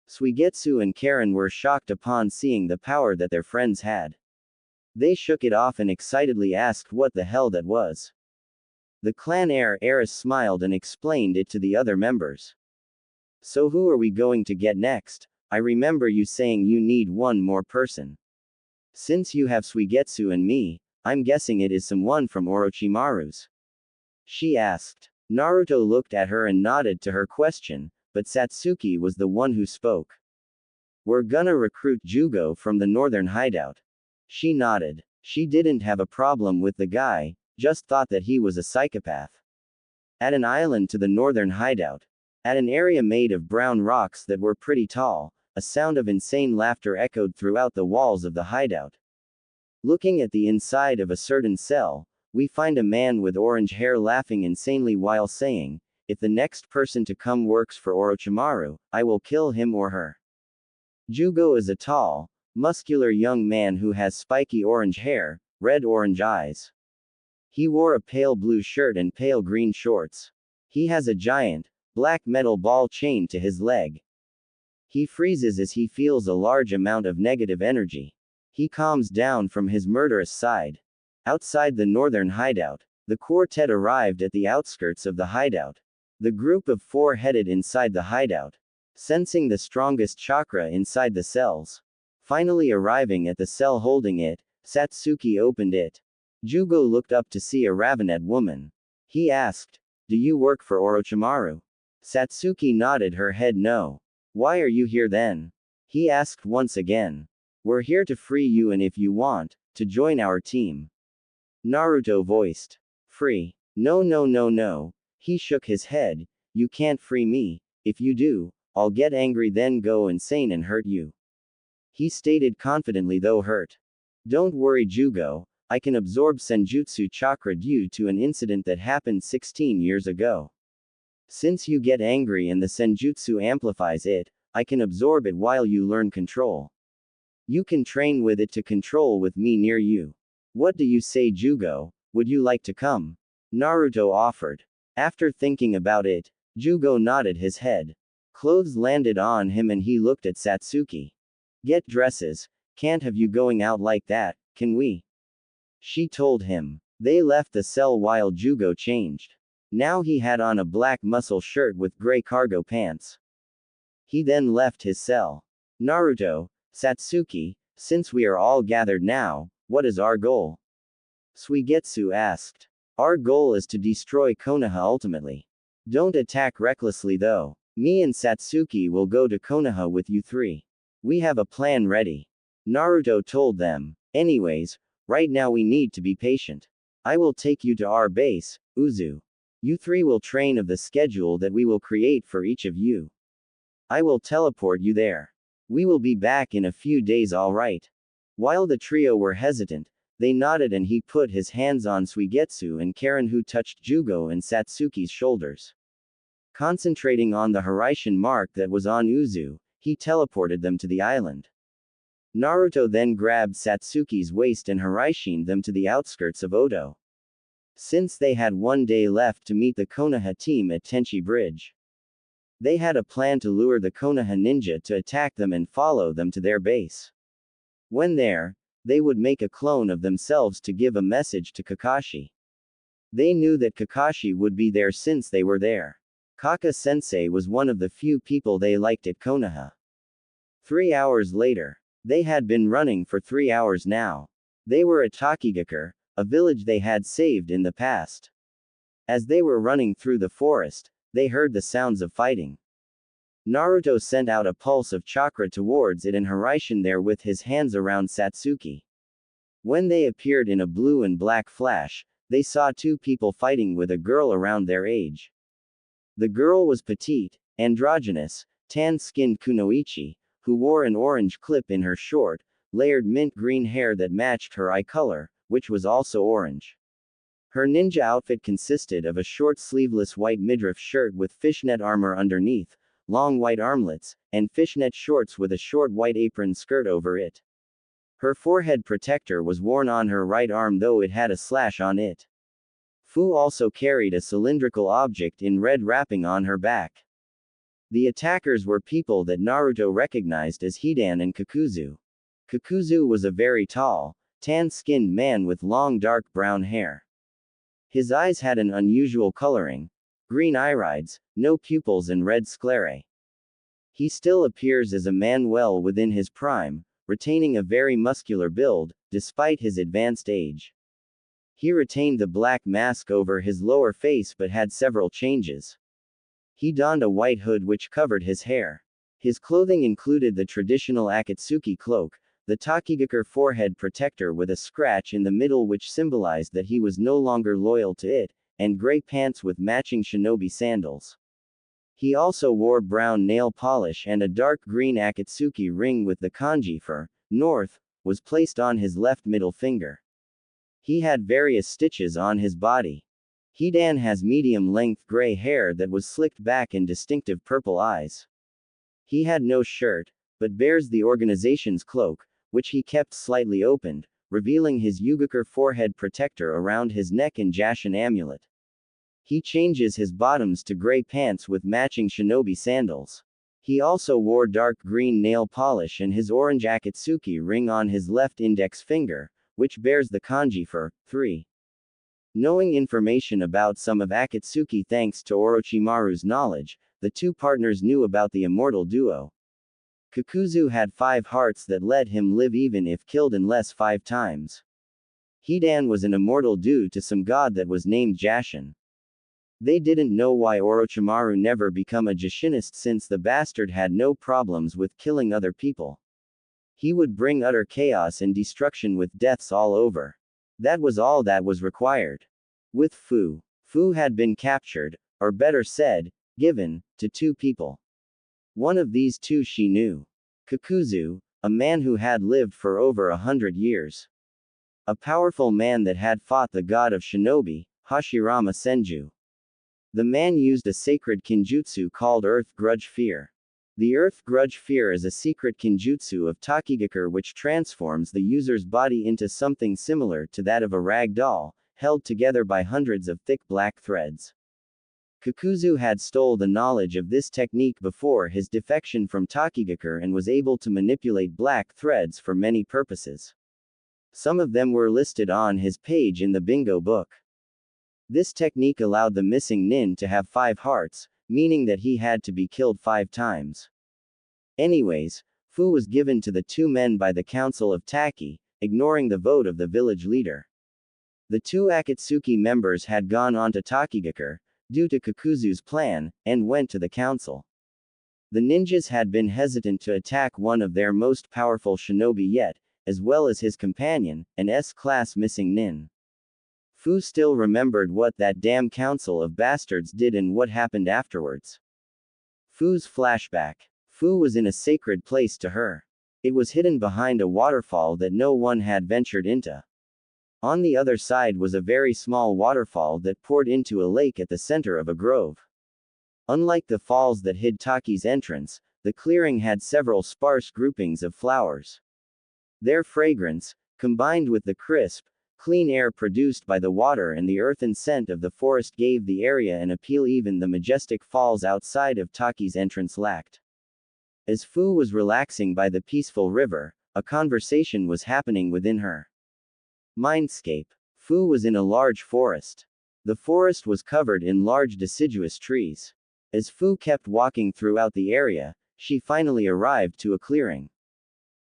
Suigetsu and Karen were shocked upon seeing the power that their friends had. They shook it off and excitedly asked what the hell that was. The clan heiress smiled and explained it to the other members. So who are we going to get next? I remember you saying you need one more person. Since you have Suigetsu and me, I'm guessing it is someone from Orochimaru's. She asked. Naruto looked at her and nodded to her question, but Satsuki was the one who spoke. We're gonna recruit Jugo from the northern hideout. She nodded. She didn't have a problem with the guy, just thought that he was a psychopath. At an island to the northern hideout, at an area made of brown rocks that were pretty tall, a sound of insane laughter echoed throughout the walls of the hideout. Looking at the inside of a certain cell, we find a man with orange hair laughing insanely while saying, "If the next person to come works for Orochimaru, I will kill him or her." Jugo is a tall, muscular young man who has spiky orange hair, red-orange eyes. He wore a pale blue shirt and pale green shorts. He has a giant, black metal ball chained to his leg. He freezes as he feels a large amount of negative energy. He calms down from his murderous side. Outside the northern hideout, the quartet arrived at the outskirts of the hideout. The group of four headed inside the hideout, sensing the strongest chakra inside the cells. Finally arriving at the cell holding it, Satsuki opened it. Jugo looked up to see a ravenet woman. He asked, "Do you work for Orochimaru?" Satsuki nodded her head no. "Why are you here then?" He asked once again. "We're here to free you and if you want, to join our team." Naruto voiced. "Free? No no no no." He shook his head. "You can't free me. If you do, I'll get angry then go insane and hurt you." He stated confidently though hurt. "Don't worry Jugo, I can absorb Senjutsu chakra due to an incident that happened 16 years ago. Since you get angry and the Senjutsu amplifies it, I can absorb it while you learn control. You can train with it to control with me near you. What do you say Jugo, would you like to come?" Naruto offered. After thinking about it, Jugo nodded his head. Clothes landed on him and he looked at Satsuki. "Get dresses, can't have you going out like that, can we?" She told him. They left the cell while Jugo changed. Now he had on a black muscle shirt with gray cargo pants. He then left his cell. "Naruto, Satsuki, since we are all gathered now, what is our goal?" Suigetsu asked. "Our goal is to destroy Konoha ultimately. Don't attack recklessly though. Me and Satsuki will go to Konoha with you three. We have a plan ready." Naruto told them. "Anyways, right now we need to be patient. I will take you to our base, Uzu. You three will train of the schedule that we will create for each of you. I will teleport you there. We will be back in a few days alright." While the trio were hesitant, they nodded and he put his hands on Suigetsu and Karen who touched Jugo and Satsuki's shoulders. Concentrating on the Hiraishin mark that was on Uzu, he teleported them to the island. Naruto then grabbed Satsuki's waist and Hiraishined them to the outskirts of Oto. Since they had 1 day left to meet the Konoha team at Tenchi Bridge, they had a plan to lure the Konoha ninja to attack them and follow them to their base. When there, they would make a clone of themselves to give a message to Kakashi. They knew that Kakashi would be there since they were there. Kaka-sensei was one of the few people they liked at Konoha. 3 hours later. They had been running for 3 hours now. They were at Takigakure, a village they had saved in the past. As they were running through the forest, they heard the sounds of fighting. Naruto sent out a pulse of chakra towards it and Hiraishin there with his hands around Satsuki. When they appeared in a blue and black flash, they saw two people fighting with a girl around their age. The girl was petite, androgynous, tan-skinned kunoichi, who wore an orange clip in her short, layered mint green hair that matched her eye color, which was also orange. Her ninja outfit consisted of a short sleeveless white midriff shirt with fishnet armor underneath, long white armlets, and fishnet shorts with a short white apron skirt over it. Her forehead protector was worn on her right arm though it had a slash on it. Fu also carried a cylindrical object in red wrapping on her back. The attackers were people that Naruto recognized as Hidan and Kakuzu. Kakuzu was a very tall, tan-skinned man with long dark brown hair. His eyes had an unusual coloring. Green irides, no pupils and red sclerae. He still appears as a man well within his prime, retaining a very muscular build, despite his advanced age. He retained the black mask over his lower face but had several changes. He donned a white hood which covered his hair. His clothing included the traditional Akatsuki cloak, the Takigakure forehead protector with a scratch in the middle which symbolized that he was no longer loyal to it, and gray pants with matching shinobi sandals. He also wore brown nail polish, and a dark green Akatsuki ring with the kanji for North was placed on his left middle finger. He had various stitches on his body. Hidan has medium-length gray hair that was slicked back and distinctive purple eyes. He had no shirt, but bears the organization's cloak, which he kept slightly opened, revealing his Yugakure forehead protector around his neck and Jashin amulet. He changes his bottoms to gray pants with matching shinobi sandals. He also wore dark green nail polish and his orange Akatsuki ring on his left index finger, which bears the kanji for 3. Knowing information about some of Akatsuki thanks to Orochimaru's knowledge, the two partners knew about the immortal duo. Kakuzu had 5 hearts that let him live even if killed unless 5 times. Hidan was an immortal due to some god that was named Jashin. They didn't know why Orochimaru never become a Jashinist since the bastard had no problems with killing other people. He would bring utter chaos and destruction with deaths all over. That was all that was required. With Fu had been captured, or better said, given, to 2 people. One of these 2 she knew. Kakuzu, a man who had lived for over 100 years. A powerful man that had fought the god of shinobi, Hashirama Senju. The man used a sacred kinjutsu called Earth Grudge Fear. The Earth Grudge Fear is a secret kinjutsu of Takigakure which transforms the user's body into something similar to that of a rag doll, held together by hundreds of thick black threads. Kakuzu had stole the knowledge of this technique before his defection from Takigakure and was able to manipulate black threads for many purposes. Some of them were listed on his page in the bingo book. This technique allowed the missing nin to have 5 hearts, meaning that he had to be killed 5 times. Anyways, Fu was given to the 2 men by the council of Taki, ignoring the vote of the village leader. The 2 Akatsuki members had gone on to Takigakure, due to Kakuzu's plan, and went to the council. The ninjas had been hesitant to attack one of their most powerful shinobi yet, as well as his companion, an S-class missing nin. Fu still remembered what that damn council of bastards did and what happened afterwards. Fu's flashback. Fu was in a sacred place to her. It was hidden behind a waterfall that no one had ventured into. On the other side was a very small waterfall that poured into a lake at the center of a grove. Unlike the falls that hid Taki's entrance, the clearing had several sparse groupings of flowers. Their fragrance, combined with the crisp, clean air produced by the water and the earthen scent of the forest gave the area an appeal even the majestic falls outside of Taki's entrance lacked. As Fu was relaxing by the peaceful river, a conversation was happening within her mindscape. Fu was in a large forest. The forest was covered in large deciduous trees. As Fu kept walking throughout the area, she finally arrived to a clearing.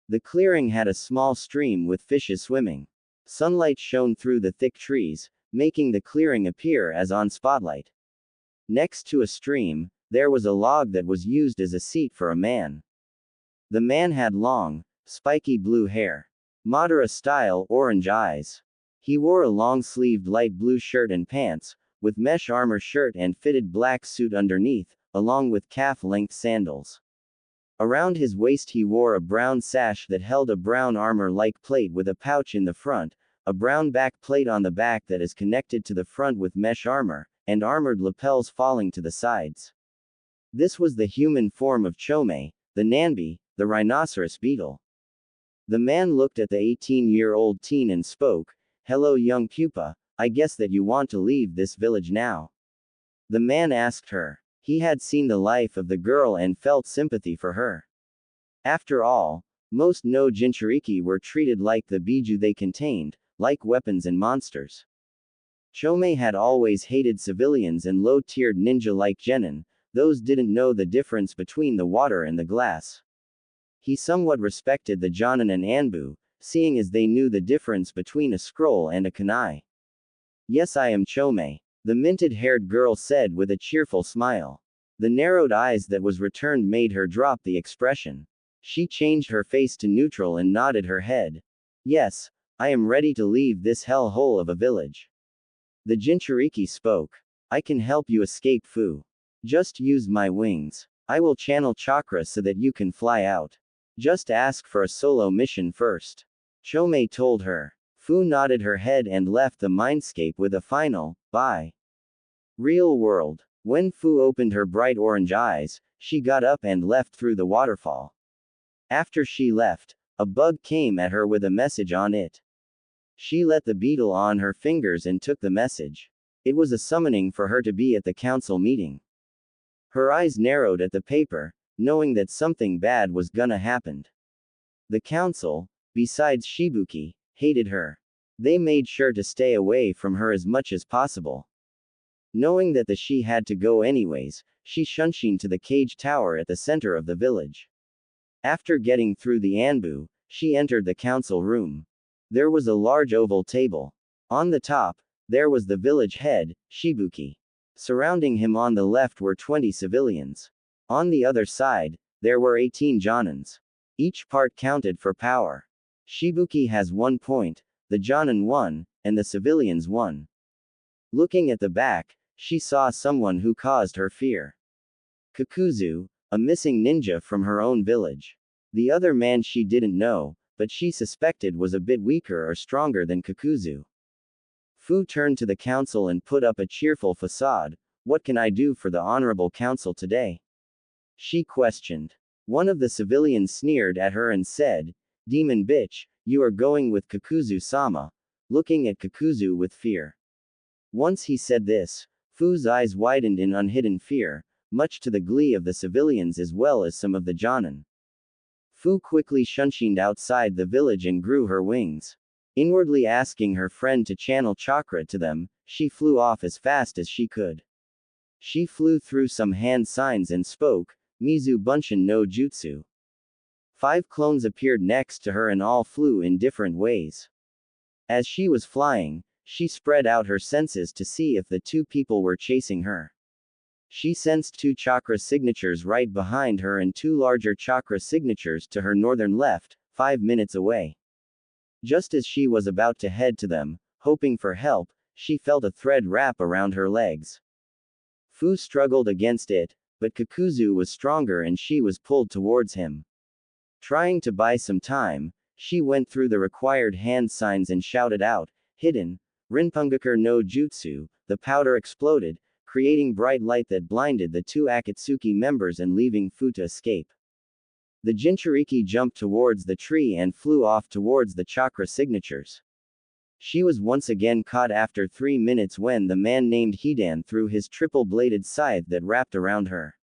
The clearing had a small stream with fishes swimming. Sunlight shone through the thick trees, making the clearing appear as on spotlight. Next to a stream, there was a log that was used as a seat for a man. The man had long, spiky blue hair. Madara-style orange eyes. He wore a long-sleeved light blue shirt and pants, with mesh armor shirt and fitted black suit underneath, along with calf-length sandals. Around his waist he wore a brown sash that held a brown armor-like plate with a pouch in the front, a brown back plate on the back that is connected to the front with mesh armor, and armored lapels falling to the sides. This was the human form of Chome, the Nanbi, the rhinoceros beetle. The man looked at the 18-year-old teen and spoke, "Hello young pupa, I guess that you want to leave this village now." The man asked her. He had seen the life of the girl and felt sympathy for her. After all, most no Jinchuriki were treated like the biju they contained, like weapons and monsters. Chomei had always hated civilians and low-tiered ninja like genin, those didn't know the difference between the water and the glass. He somewhat respected the Jonin and Anbu, seeing as they knew the difference between a scroll and a kunai. Yes, I am Chomei, the minted-haired girl said with a cheerful smile. The narrowed eyes that was returned made her drop the expression. She changed her face to neutral and nodded her head. Yes, I am ready to leave this hell-hole of a village. The Jinchuriki spoke. I can help you escape Fu. Just use my wings. I will channel chakra so that you can fly out. Just ask for a solo mission first. Chomei told her. Fu nodded her head and left the mindscape with a final, bye. Real world. When Fu opened her bright orange eyes, she got up and left through the waterfall. After she left, a bug came at her with a message on it. She let the beetle on her fingers and took the message. It was a summoning for her to be at the council meeting. Her eyes narrowed at the paper, knowing that something bad was gonna happen. The council, besides Shibuki, hated her. They made sure to stay away from her as much as possible. Knowing that she had to go anyways, she shunshin to the cage tower at the center of the village. After getting through the Anbu, she entered the council room. There was a large oval table. On the top, there was the village head, Shibuki. Surrounding him on the left were 20 civilians. On the other side, there were 18 Jonins. Each part counted for power. Shibuki has 1 point, the Jonin 1, and the civilians 1. Looking at the back, she saw someone who caused her fear. Kakuzu, a missing ninja from her own village. The other man she didn't know, but she suspected was a bit weaker or stronger than Kakuzu. Fu turned to the council and put up a cheerful facade. What can I do for the honorable council today? She questioned. One of the civilians sneered at her and said, Demon bitch, you are going with Kakuzu-sama, looking at Kakuzu with fear. Once he said this, Fu's eyes widened in unhidden fear, much to the glee of the civilians as well as some of the Jonin. Fu quickly shunshined outside the village and grew her wings. Inwardly asking her friend to channel chakra to them, she flew off as fast as she could. She flew through some hand signs and spoke, Mizu Bunshin no Jutsu. 5 clones appeared next to her and all flew in different ways. As she was flying, she spread out her senses to see if the 2 people were chasing her. She sensed 2 chakra signatures right behind her and 2 larger chakra signatures to her northern left, 5 minutes away. Just as she was about to head to them, hoping for help, she felt a thread wrap around her legs. Fu struggled against it, but Kakuzu was stronger and she was pulled towards him. Trying to buy some time, she went through the required hand signs and shouted out, Hidden, Rinpungakur no Jutsu. The powder exploded, creating bright light that blinded the 2 Akatsuki members and leaving Fu to escape. The Jinchuriki jumped towards the tree and flew off towards the chakra signatures. She was once again caught after 3 minutes when the man named Hidan threw his triple-bladed scythe that wrapped around her.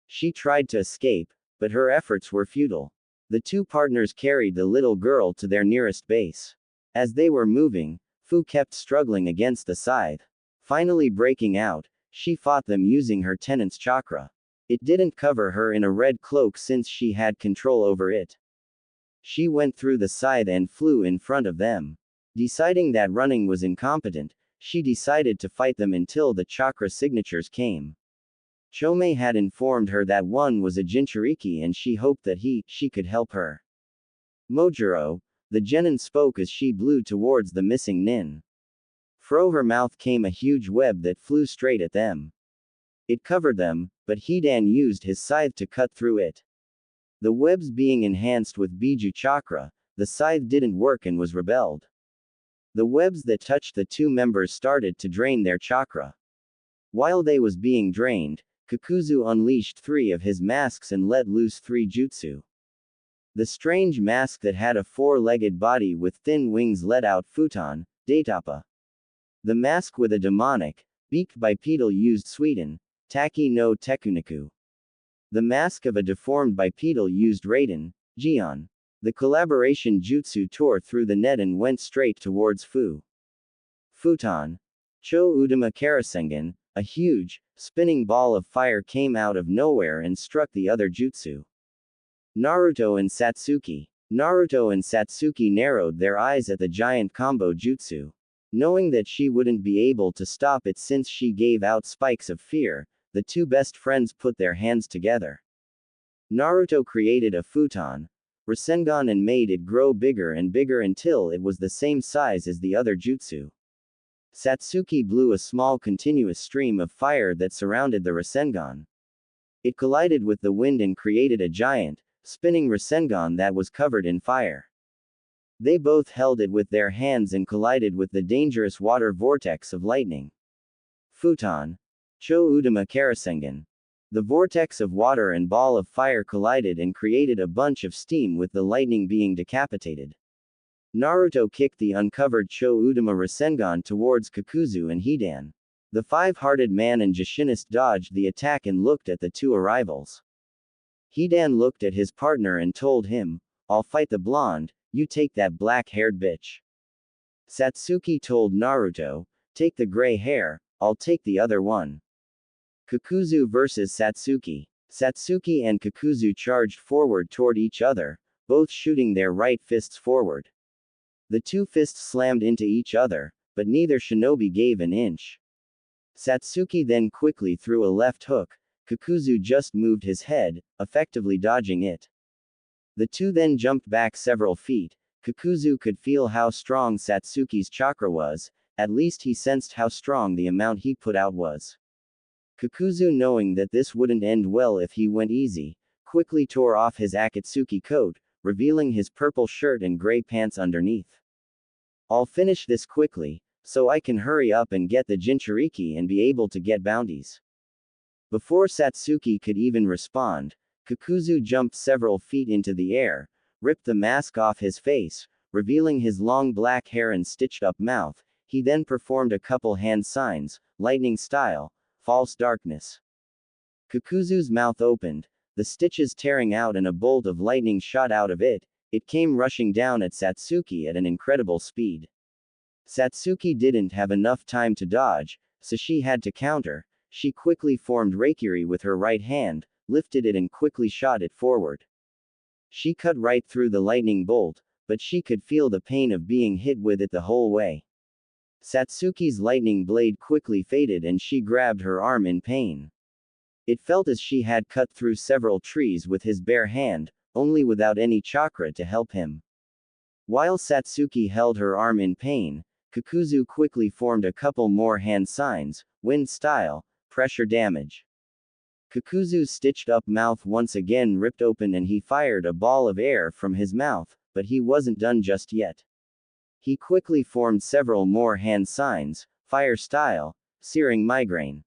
She tried to escape, but her efforts were futile. The 2 partners carried the little girl to their nearest base. As they were moving, Fu kept struggling against the scythe. Finally breaking out, she fought them using her tenant's chakra. It didn't cover her in a red cloak since she had control over it. She went through the scythe and flew in front of them. Deciding that running was incompetent, she decided to fight them until the chakra signatures came. Chomei had informed her that one was a Jinchuriki and she hoped that she could help her. Mojuro, the genin spoke as she blew towards the missing nin. From her mouth came a huge web that flew straight at them. It covered them, but Hidan used his scythe to cut through it. The webs being enhanced with Biju chakra, the scythe didn't work and was rebelled. The webs that touched the 2 members started to drain their chakra. While they was being drained, Kakuzu unleashed 3 of his masks and let loose 3 jutsu. The strange mask that had a 4-legged body with thin wings let out Futon, Daitapa. The mask with a demonic, beaked bipedal used Suiten, Taki no Tekuniku. The mask of a deformed bipedal used Raiden, Jion. The collaboration jutsu tore through the net and went straight towards Fu. Futon. Cho Udama Karasengan, a huge, spinning ball of fire came out of nowhere and struck the other jutsu. Naruto and Satsuki. Naruto and Satsuki narrowed their eyes at the giant combo jutsu. Knowing that she wouldn't be able to stop it since she gave out spikes of fear, the two best friends put their hands together. Naruto created a futon, Rasengan, and made it grow bigger and bigger until it was the same size as the other jutsu. Satsuki blew a small continuous stream of fire that surrounded the Rasengan. It collided with the wind and created a giant, spinning Rasengan that was covered in fire. They both held it with their hands and collided with the dangerous water vortex of lightning. Futon. Cho Udama Karasengan. The vortex of water and ball of fire collided and created a bunch of steam with the lightning being decapitated. Naruto kicked the uncovered Cho Udama Rasengan towards Kakuzu and Hidan. The five-hearted man and Jashinist dodged the attack and looked at the two arrivals. Hidan looked at his partner and told him, "I'll fight the blonde, you take that black-haired bitch." Satsuki told Naruto, "Take the gray hair, I'll take the other one." Kakuzu vs. Satsuki. Satsuki and Kakuzu charged forward toward each other, both shooting their right fists forward. The two fists slammed into each other, but neither shinobi gave an inch. Satsuki then quickly threw a left hook. Kakuzu just moved his head, effectively dodging it. The two then jumped back several feet. Kakuzu could feel how strong Satsuki's chakra was, at least he sensed how strong the amount he put out was. Kakuzu, knowing that this wouldn't end well if he went easy, quickly tore off his Akatsuki coat, revealing his purple shirt and gray pants underneath. "I'll finish this quickly, so I can hurry up and get the Jinchuriki and be able to get bounties." Before Satsuki could even respond, Kakuzu jumped several feet into the air, ripped the mask off his face, revealing his long black hair and stitched-up mouth. He then performed a couple hand signs, lightning style, false darkness. Kakuzu's mouth opened, the stitches tearing out and a bolt of lightning shot out of it. It came rushing down at Satsuki at an incredible speed. Satsuki didn't have enough time to dodge, so she had to counter. She quickly formed Reikiri with her right hand, lifted it and quickly shot it forward. She cut right through the lightning bolt, but she could feel the pain of being hit with it the whole way. Satsuki's lightning blade quickly faded and she grabbed her arm in pain. It felt as she had cut through several trees with his bare hand, only without any chakra to help him. While Satsuki held her arm in pain, Kakuzu quickly formed a couple more hand signs, wind style, pressure damage. Kakuzu's stitched-up mouth once again ripped open and he fired a ball of air from his mouth, but he wasn't done just yet. He quickly formed several more hand signs, fire style, searing migraine.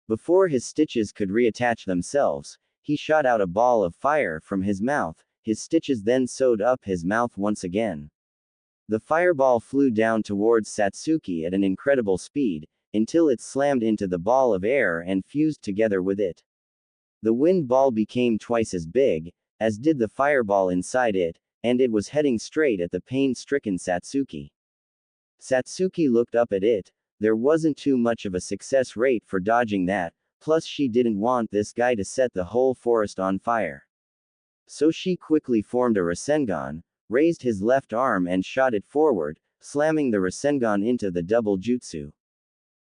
Before his stitches could reattach themselves, he shot out a ball of fire from his mouth. His stitches then sewed up his mouth once again. The fireball flew down towards Satsuki at an incredible speed, until it slammed into the ball of air and fused together with it. The wind ball became twice as big, as did the fireball inside it, and it was heading straight at the pain-stricken Satsuki. Satsuki looked up at it. There wasn't too much of a success rate for dodging that, plus she didn't want this guy to set the whole forest on fire. So she quickly formed a Rasengan, raised his left arm and shot it forward, slamming the Rasengan into the double jutsu.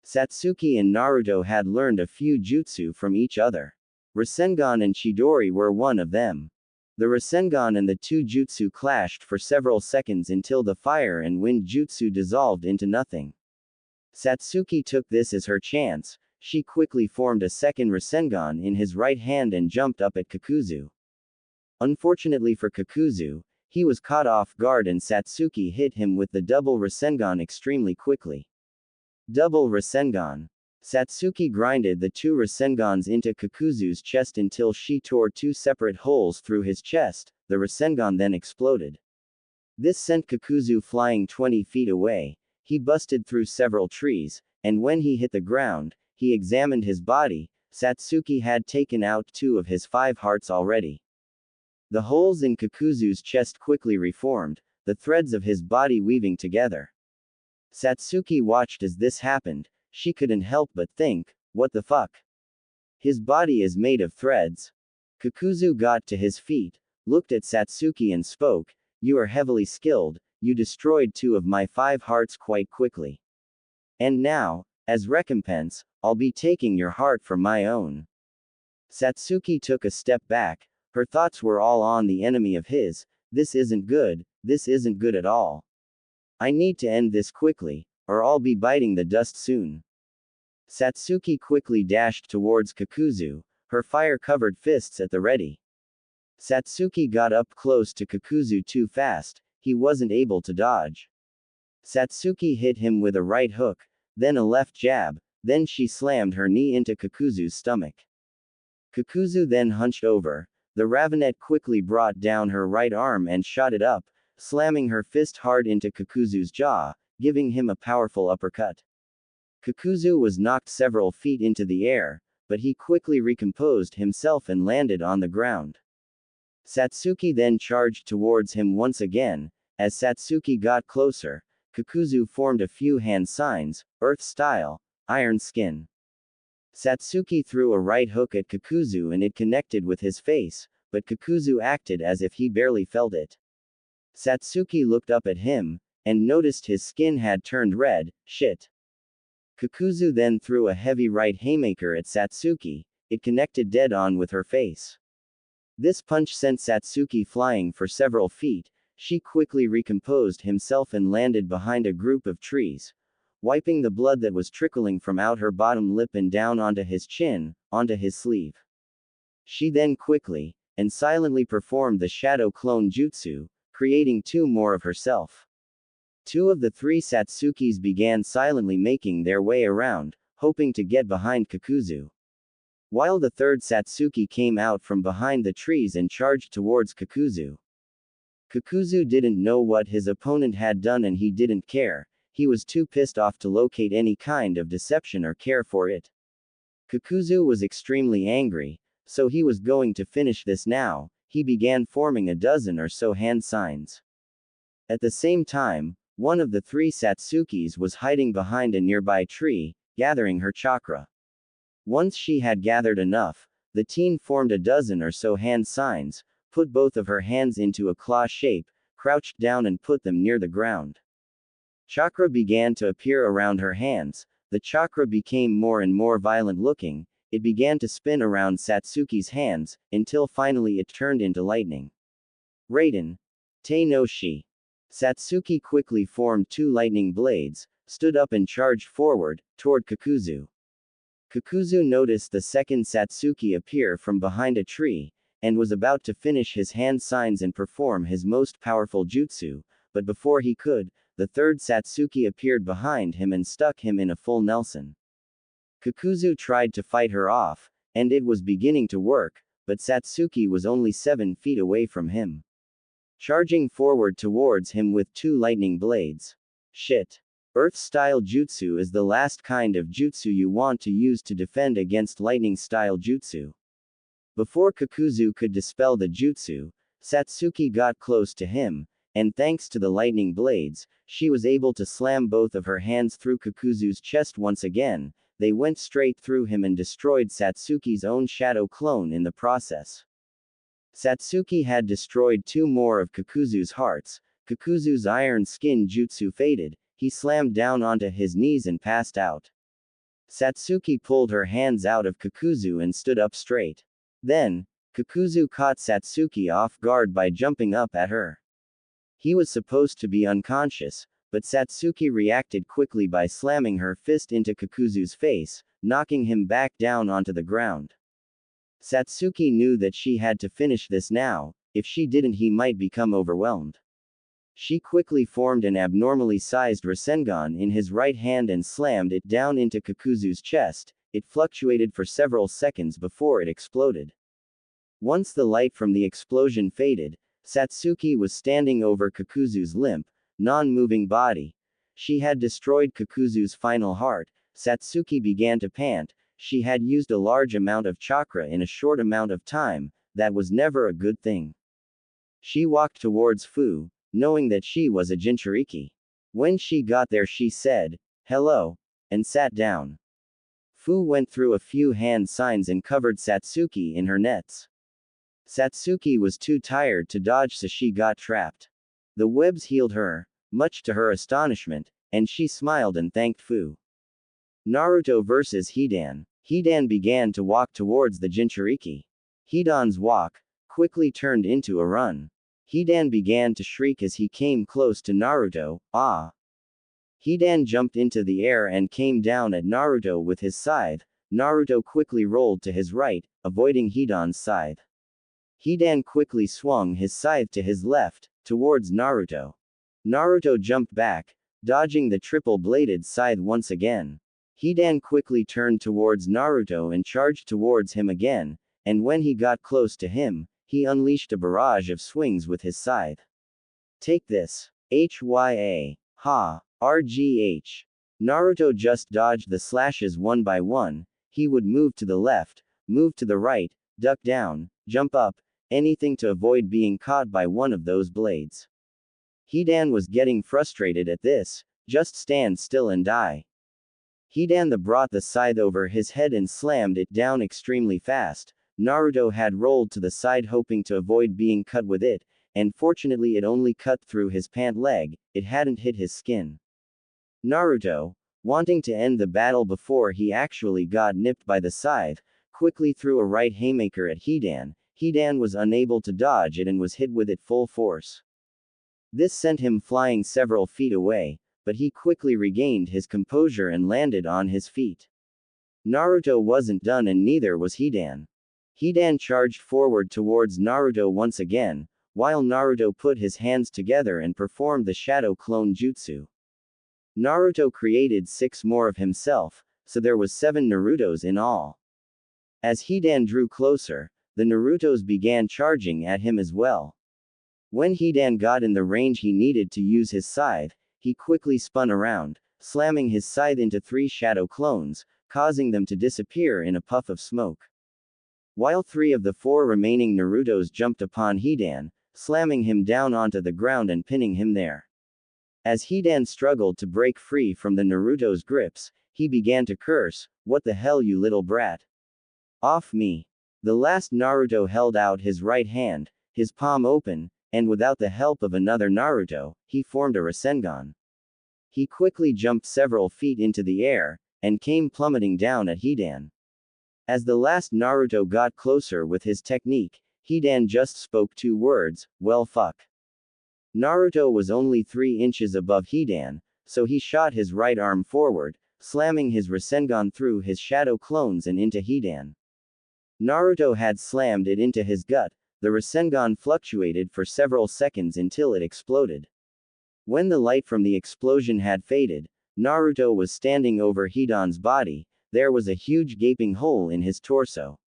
Satsuki and Naruto had learned a few jutsu from each other. Rasengan and Chidori were one of them. The Rasengan and the two jutsu clashed for several seconds until the fire and wind jutsu dissolved into nothing. Satsuki took this as her chance. She quickly formed a second Rasengan in his right hand and jumped up at Kakuzu. Unfortunately for Kakuzu, he was caught off guard and Satsuki hit him with the double Rasengan extremely quickly. Double Rasengan. Satsuki grinded the two Rasengans into Kakuzu's chest until she tore two separate holes through his chest. The Rasengan then exploded. This sent Kakuzu flying 20 feet away. He busted through several trees, and when he hit the ground, he examined his body. Satsuki had taken out 2 of his 5 hearts already. The holes in Kakuzu's chest quickly reformed, the threads of his body weaving together. Satsuki watched as this happened. She couldn't help but think, what the fuck? His body is made of threads. Kakuzu got to his feet, looked at Satsuki and spoke, "You are heavily skilled, you destroyed 2 of my 5 hearts quite quickly. And now, as recompense, I'll be taking your heart for my own." Satsuki took a step back, her thoughts were all on the enemy of his. This isn't good at all. I need to end this quickly, or I'll be biting the dust soon. Satsuki quickly dashed towards Kakuzu, her fire-covered fists at the ready. Satsuki got up close to Kakuzu too fast, he wasn't able to dodge. Satsuki hit him with a right hook, then a left jab, then she slammed her knee into Kakuzu's stomach. Kakuzu then hunched over. The Ravenet quickly brought down her right arm and shot it up, slamming her fist hard into Kakuzu's jaw, giving him a powerful uppercut. Kakuzu was knocked several feet into the air, but he quickly recomposed himself and landed on the ground. Satsuki then charged towards him once again. As Satsuki got closer, Kakuzu formed a few hand signs, Earth style, Iron Skin. Satsuki threw a right hook at Kakuzu and it connected with his face, but Kakuzu acted as if he barely felt it. Satsuki looked up at him, and noticed his skin had turned red. Shit. Kakuzu then threw a heavy right haymaker at Satsuki, it connected dead on with her face. This punch sent Satsuki flying for several feet. She quickly recomposed himself and landed behind a group of trees, wiping the blood that was trickling from out her bottom lip and down onto his chin, onto his sleeve. She then quickly and silently performed the shadow clone jutsu, creating 2 more of herself. 2 of the 3 Satsukis began silently making their way around, hoping to get behind Kakuzu. While the 3rd Satsuki came out from behind the trees and charged towards Kakuzu. Kakuzu didn't know what his opponent had done and he didn't care. He was too pissed off to locate any kind of deception or care for it. Kakuzu was extremely angry, so he was going to finish this now. He began forming a dozen or so hand signs. At the same time, one of the 3 Satsukis was hiding behind a nearby tree, gathering her chakra. Once she had gathered enough, the teen formed a dozen or so hand signs, put both of her hands into a claw shape, crouched down and put them near the ground. Chakra began to appear around her hands. The chakra became more and more violent looking. It began to spin around Satsuki's hands, until finally it turned into lightning. Raiden. Te no Shi. Satsuki quickly formed 2 lightning blades, stood up and charged forward, toward Kakuzu. Kakuzu noticed the 2nd Satsuki appear from behind a tree, and was about to finish his hand signs and perform his most powerful jutsu, but before he could, the 3rd Satsuki appeared behind him and stuck him in a full Nelson. Kakuzu tried to fight her off, and it was beginning to work, but Satsuki was only 7 feet away from him. Charging forward towards him with 2 lightning blades. Shit. Earth-style jutsu is the last kind of jutsu you want to use to defend against lightning-style jutsu. Before Kakuzu could dispel the jutsu, Satsuki got close to him, and thanks to the lightning blades, she was able to slam both of her hands through Kakuzu's chest once again. They went straight through him and destroyed Satsuki's own shadow clone in the process. Satsuki had destroyed 2 more of Kakuzu's hearts. Kakuzu's iron skin jutsu faded, he slammed down onto his knees and passed out. Satsuki pulled her hands out of Kakuzu and stood up straight. Then, Kakuzu caught Satsuki off guard by jumping up at her. He was supposed to be unconscious, but Satsuki reacted quickly by slamming her fist into Kakuzu's face, knocking him back down onto the ground. Satsuki knew that she had to finish this now. If she didn't, he might become overwhelmed. She quickly formed an abnormally sized Rasengan in his right hand and slammed it down into Kakuzu's chest. It fluctuated for several seconds before it exploded. Once the light from the explosion faded, Satsuki was standing over Kakuzu's limp, non-moving body. She had destroyed Kakuzu's final heart. Satsuki began to pant. She had used a large amount of chakra in a short amount of time. That was never a good thing. She walked towards Fu, knowing that she was a Jinchuriki. When she got there, she said, "Hello," and sat down. Fu went through a few hand signs and covered Satsuki in her nets. Satsuki was too tired to dodge, so she got trapped. The webs healed her, much to her astonishment, and she smiled and thanked Fu. Naruto vs. Hidan. Hidan began to walk towards the Jinchuriki. Hidan's walk quickly turned into a run. Hidan began to shriek as he came close to Naruto. Ah! Hidan jumped into the air and came down at Naruto with his scythe. Naruto quickly rolled to his right, avoiding Hidan's scythe. Hidan quickly swung his scythe to his left, towards Naruto. Naruto jumped back, dodging the triple-bladed scythe once again. Hidan quickly turned towards Naruto and charged towards him again, and when he got close to him, he unleashed a barrage of swings with his scythe. Take this. Hya. Ha. RGH. Naruto just dodged the slashes one by one. He would move to the left, move to the right, duck down, jump up, anything to avoid being caught by one of those blades. Hidan was getting frustrated at this. Just stand still and die. Hidan brought the scythe over his head and slammed it down extremely fast. Naruto had rolled to the side hoping to avoid being cut with it, and fortunately it only cut through his pant leg, it hadn't hit his skin. Naruto, wanting to end the battle before he actually got nipped by the scythe, quickly threw a right haymaker at Hidan. Hidan was unable to dodge it and was hit with it full force. This sent him flying several feet away, but he quickly regained his composure and landed on his feet. Naruto wasn't done and neither was Hidan. Hidan charged forward towards Naruto once again, while Naruto put his hands together and performed the Shadow Clone Jutsu. Naruto created 6 more of himself, so there was 7 Narutos in all. As Hidan drew closer, the Narutos began charging at him as well. When Hidan got in the range he needed to use his scythe, he quickly spun around, slamming his scythe into 3 shadow clones, causing them to disappear in a puff of smoke. While 3 of the 4 remaining Narutos jumped upon Hidan, slamming him down onto the ground and pinning him there. As Hidan struggled to break free from the Naruto's grips, he began to curse, "What the hell, you little brat? Off me!" The last Naruto held out his right hand, his palm open, and without the help of another Naruto, he formed a Rasengan. He quickly jumped several feet into the air, and came plummeting down at Hidan. As the last Naruto got closer with his technique, Hidan just spoke 2 words, "Well fuck." Naruto was only 3 inches above Hidan, so he shot his right arm forward, slamming his Rasengan through his shadow clones and into Hidan. Naruto had slammed it into his gut. The Rasengan fluctuated for several seconds until it exploded. When the light from the explosion had faded, Naruto was standing over Hidan's body. There was a huge gaping hole in his torso.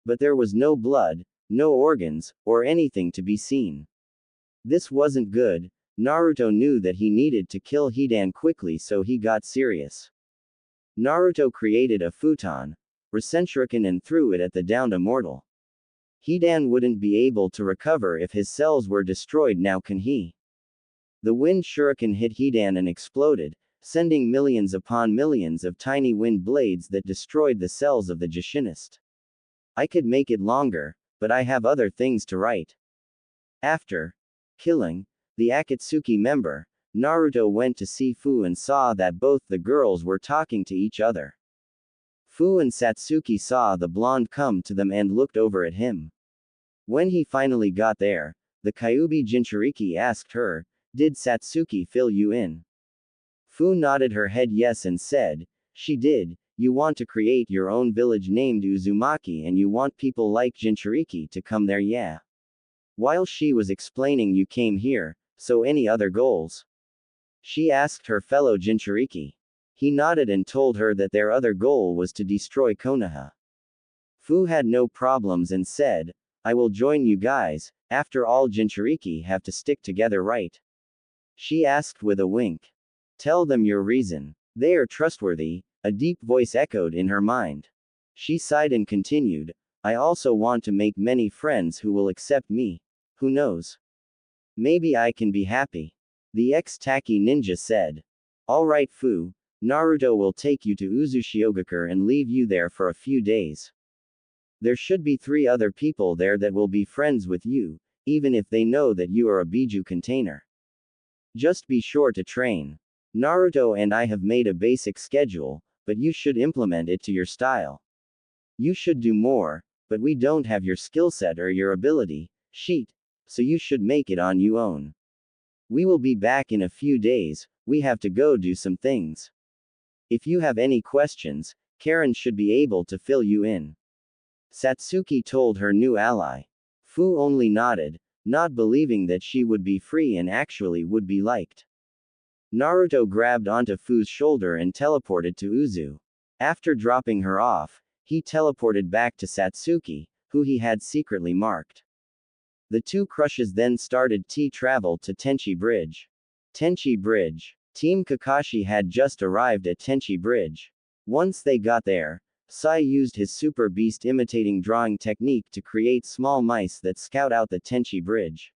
But there was no blood, no organs, or anything to be seen. This wasn't good. Naruto knew that he needed to kill Hidan quickly, so he got serious. Naruto created a futon, Rasenshuriken, and threw it at the downed immortal. Hidan wouldn't be able to recover if his cells were destroyed, now can he? The wind shuriken hit Hidan and exploded, sending millions upon millions of tiny wind blades that destroyed the cells of the Jushinist. I could make it longer, but I have other things to write. After killing the Akatsuki member, Naruto went to see Fu and saw that both the girls were talking to each other. Fu and Satsuki saw the blonde come to them and looked over at him. When he finally got there, the Kyuubi Jinchuriki asked her, "Did Satsuki fill you in?" Fu nodded her head yes and said, "She did. You want to create your own village named Uzumaki and you want people like Jinchuriki to come there, yeah? While she was explaining, you came here, so any other goals?" She asked her fellow Jinchuriki. He nodded and told her that their other goal was to destroy Konoha. Fu had no problems and said, "I will join you guys, after all Jinchuriki have to stick together, right?" She asked with a wink. "Tell them your reason. They are trustworthy," a deep voice echoed in her mind. She sighed and continued, "I also want to make many friends who will accept me. Who knows? Maybe I can be happy." The ex-Taki ninja said. Alright Fu, Naruto will take you to Uzushiogakure and leave you there for a few days. There should be 3 other people there that will be friends with you, even if they know that you are a Biju container. Just be sure to train. Naruto and I have made a basic schedule, but you should implement it to your style. You should do more, but we don't have your skill set or your ability sheet, so you should make it on your own. We will be back in a few days, we have to go do some things. If you have any questions, Karen should be able to fill you in. Satsuki told her new ally. Fu only nodded, not believing that she would be free and actually would be liked. Naruto grabbed onto Fu's shoulder and teleported to Uzu. After dropping her off, he teleported back to Satsuki, who he had secretly marked. The 2 crushes then started travel to Tenchi Bridge. Tenchi Bridge. Team Kakashi had just arrived at Tenchi Bridge. Once they got there, Sai used his super beast imitating drawing technique to create small mice that scout out the Tenchi Bridge.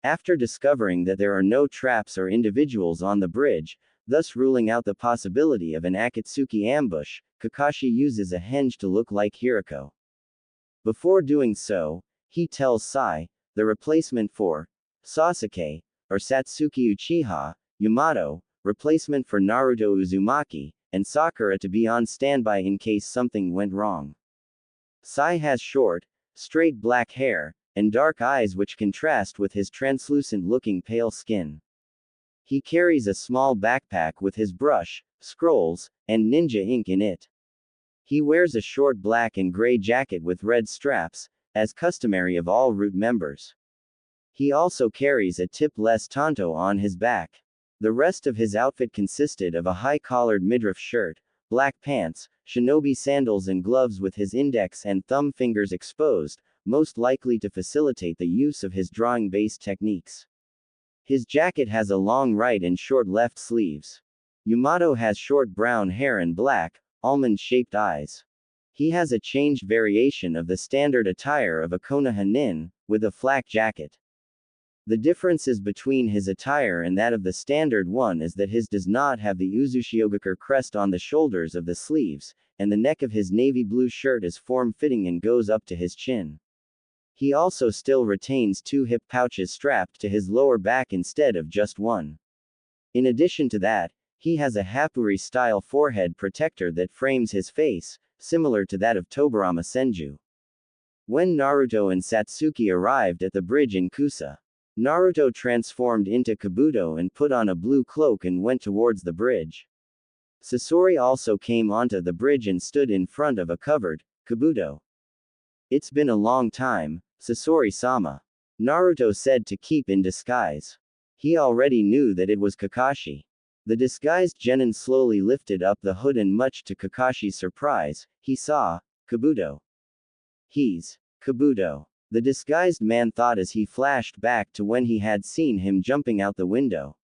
After discovering that there are no traps or individuals on the bridge, thus ruling out the possibility of an Akatsuki ambush, Kakashi uses a henge to look like Hirako. Before doing so, he tells Sai, the replacement for Sasuke, or Satsuki Uchiha, Yamato, replacement for Naruto Uzumaki, and Sakura to be on standby in case something went wrong. Sai has short, straight black hair, and dark eyes which contrast with his translucent-looking pale skin. He carries a small backpack with his brush, scrolls, and ninja ink in it. He wears a short black and gray jacket with red straps, as customary of all root members. He also carries a tip-less tanto on his back. The rest of his outfit consisted of a high-collared midriff shirt, black pants, shinobi sandals and gloves with his index and thumb fingers exposed, most likely to facilitate the use of his drawing-based techniques. His jacket has a long right and short left sleeves. Yamato has short brown hair and black, almond-shaped eyes. He has a changed variation of the standard attire of a Konoha nin, with a flak jacket. The differences between his attire and that of the standard one is that his does not have the Uzushiogakure crest on the shoulders of the sleeves, and the neck of his navy blue shirt is form-fitting and goes up to his chin. He also still retains 2 hip pouches strapped to his lower back instead of just one. In addition to that, he has a Hapuri-style forehead protector that frames his face, similar to that of Tobirama Senju. When Naruto and Satsuki arrived at the bridge in Kusa, Naruto transformed into Kabuto and put on a blue cloak and went towards the bridge. Sasori also came onto the bridge and stood in front of a covered Kabuto. It's been a long time, Sasori-sama. Naruto said to keep in disguise. He already knew that it was Kakashi. The disguised genin slowly lifted up the hood and much to Kakashi's surprise, he saw Kabuto. He's Kabuto. The disguised man thought as he flashed back to when he had seen him jumping out the window.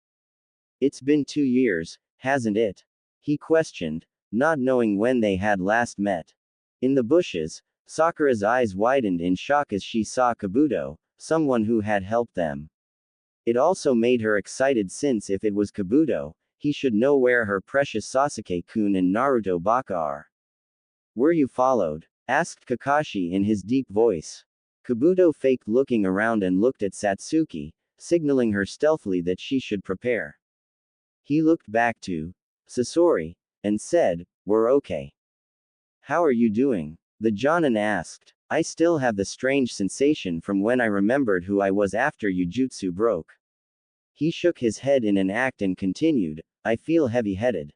It's been 2 years, hasn't it? He questioned, not knowing when they had last met. In the bushes, Sakura's eyes widened in shock as she saw Kabuto, someone who had helped them. It also made her excited since if it was Kabuto, he should know where her precious Sasuke-kun and Naruto Baka are. Were you followed? Asked Kakashi in his deep voice. Kabuto faked looking around and looked at Satsuki, signaling her stealthily that she should prepare. He looked back to Sasori, and said, "We're okay." "How are you doing?" The Jonin asked. "I still have the strange sensation from when I remembered who I was after Jujutsu broke." He shook his head in an act and continued, "I feel heavy-headed.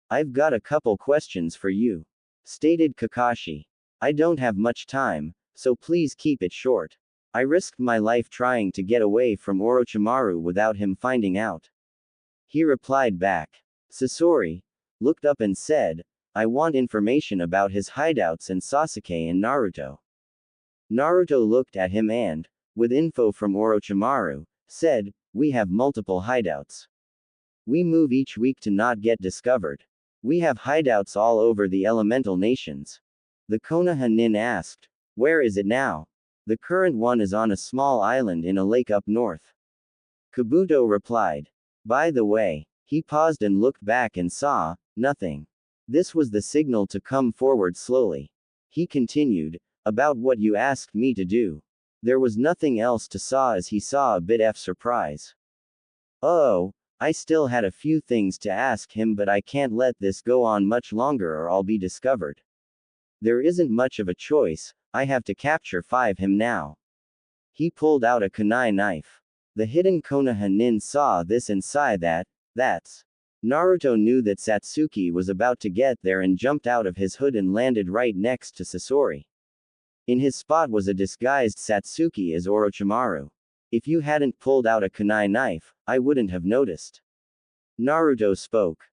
I've got a couple questions for you," stated Kakashi. "I don't have much time, so please keep it short. I risked my life trying to get away from Orochimaru without him finding out." He replied back. Sasori looked up and said, "I want information about his hideouts and Sasuke and Naruto." Naruto looked at him and, with info from Orochimaru, said, "We have multiple hideouts. We move each week to not get discovered. We have hideouts all over the elemental nations." The Konoha nin asked, "Where is it now?" "The current one is on a small island in a lake up north." Kabuto replied. By the way, he paused and looked back and saw nothing. This was the signal to come forward slowly. He continued, about what you asked me to do. There was nothing else to saw as he saw a bit of surprise. Oh, I still had a few things to ask him, but I can't let this go on much longer or I'll be discovered. There isn't much of a choice, I have to capture him now. He pulled out a kunai knife. The hidden Konoha nin saw this and sighed that's. Naruto knew that Satsuki was about to get there and jumped out of his hood and landed right next to Sasori. In his spot was a disguised Satsuki as Orochimaru. If you hadn't pulled out a kunai knife, I wouldn't have noticed. Naruto spoke.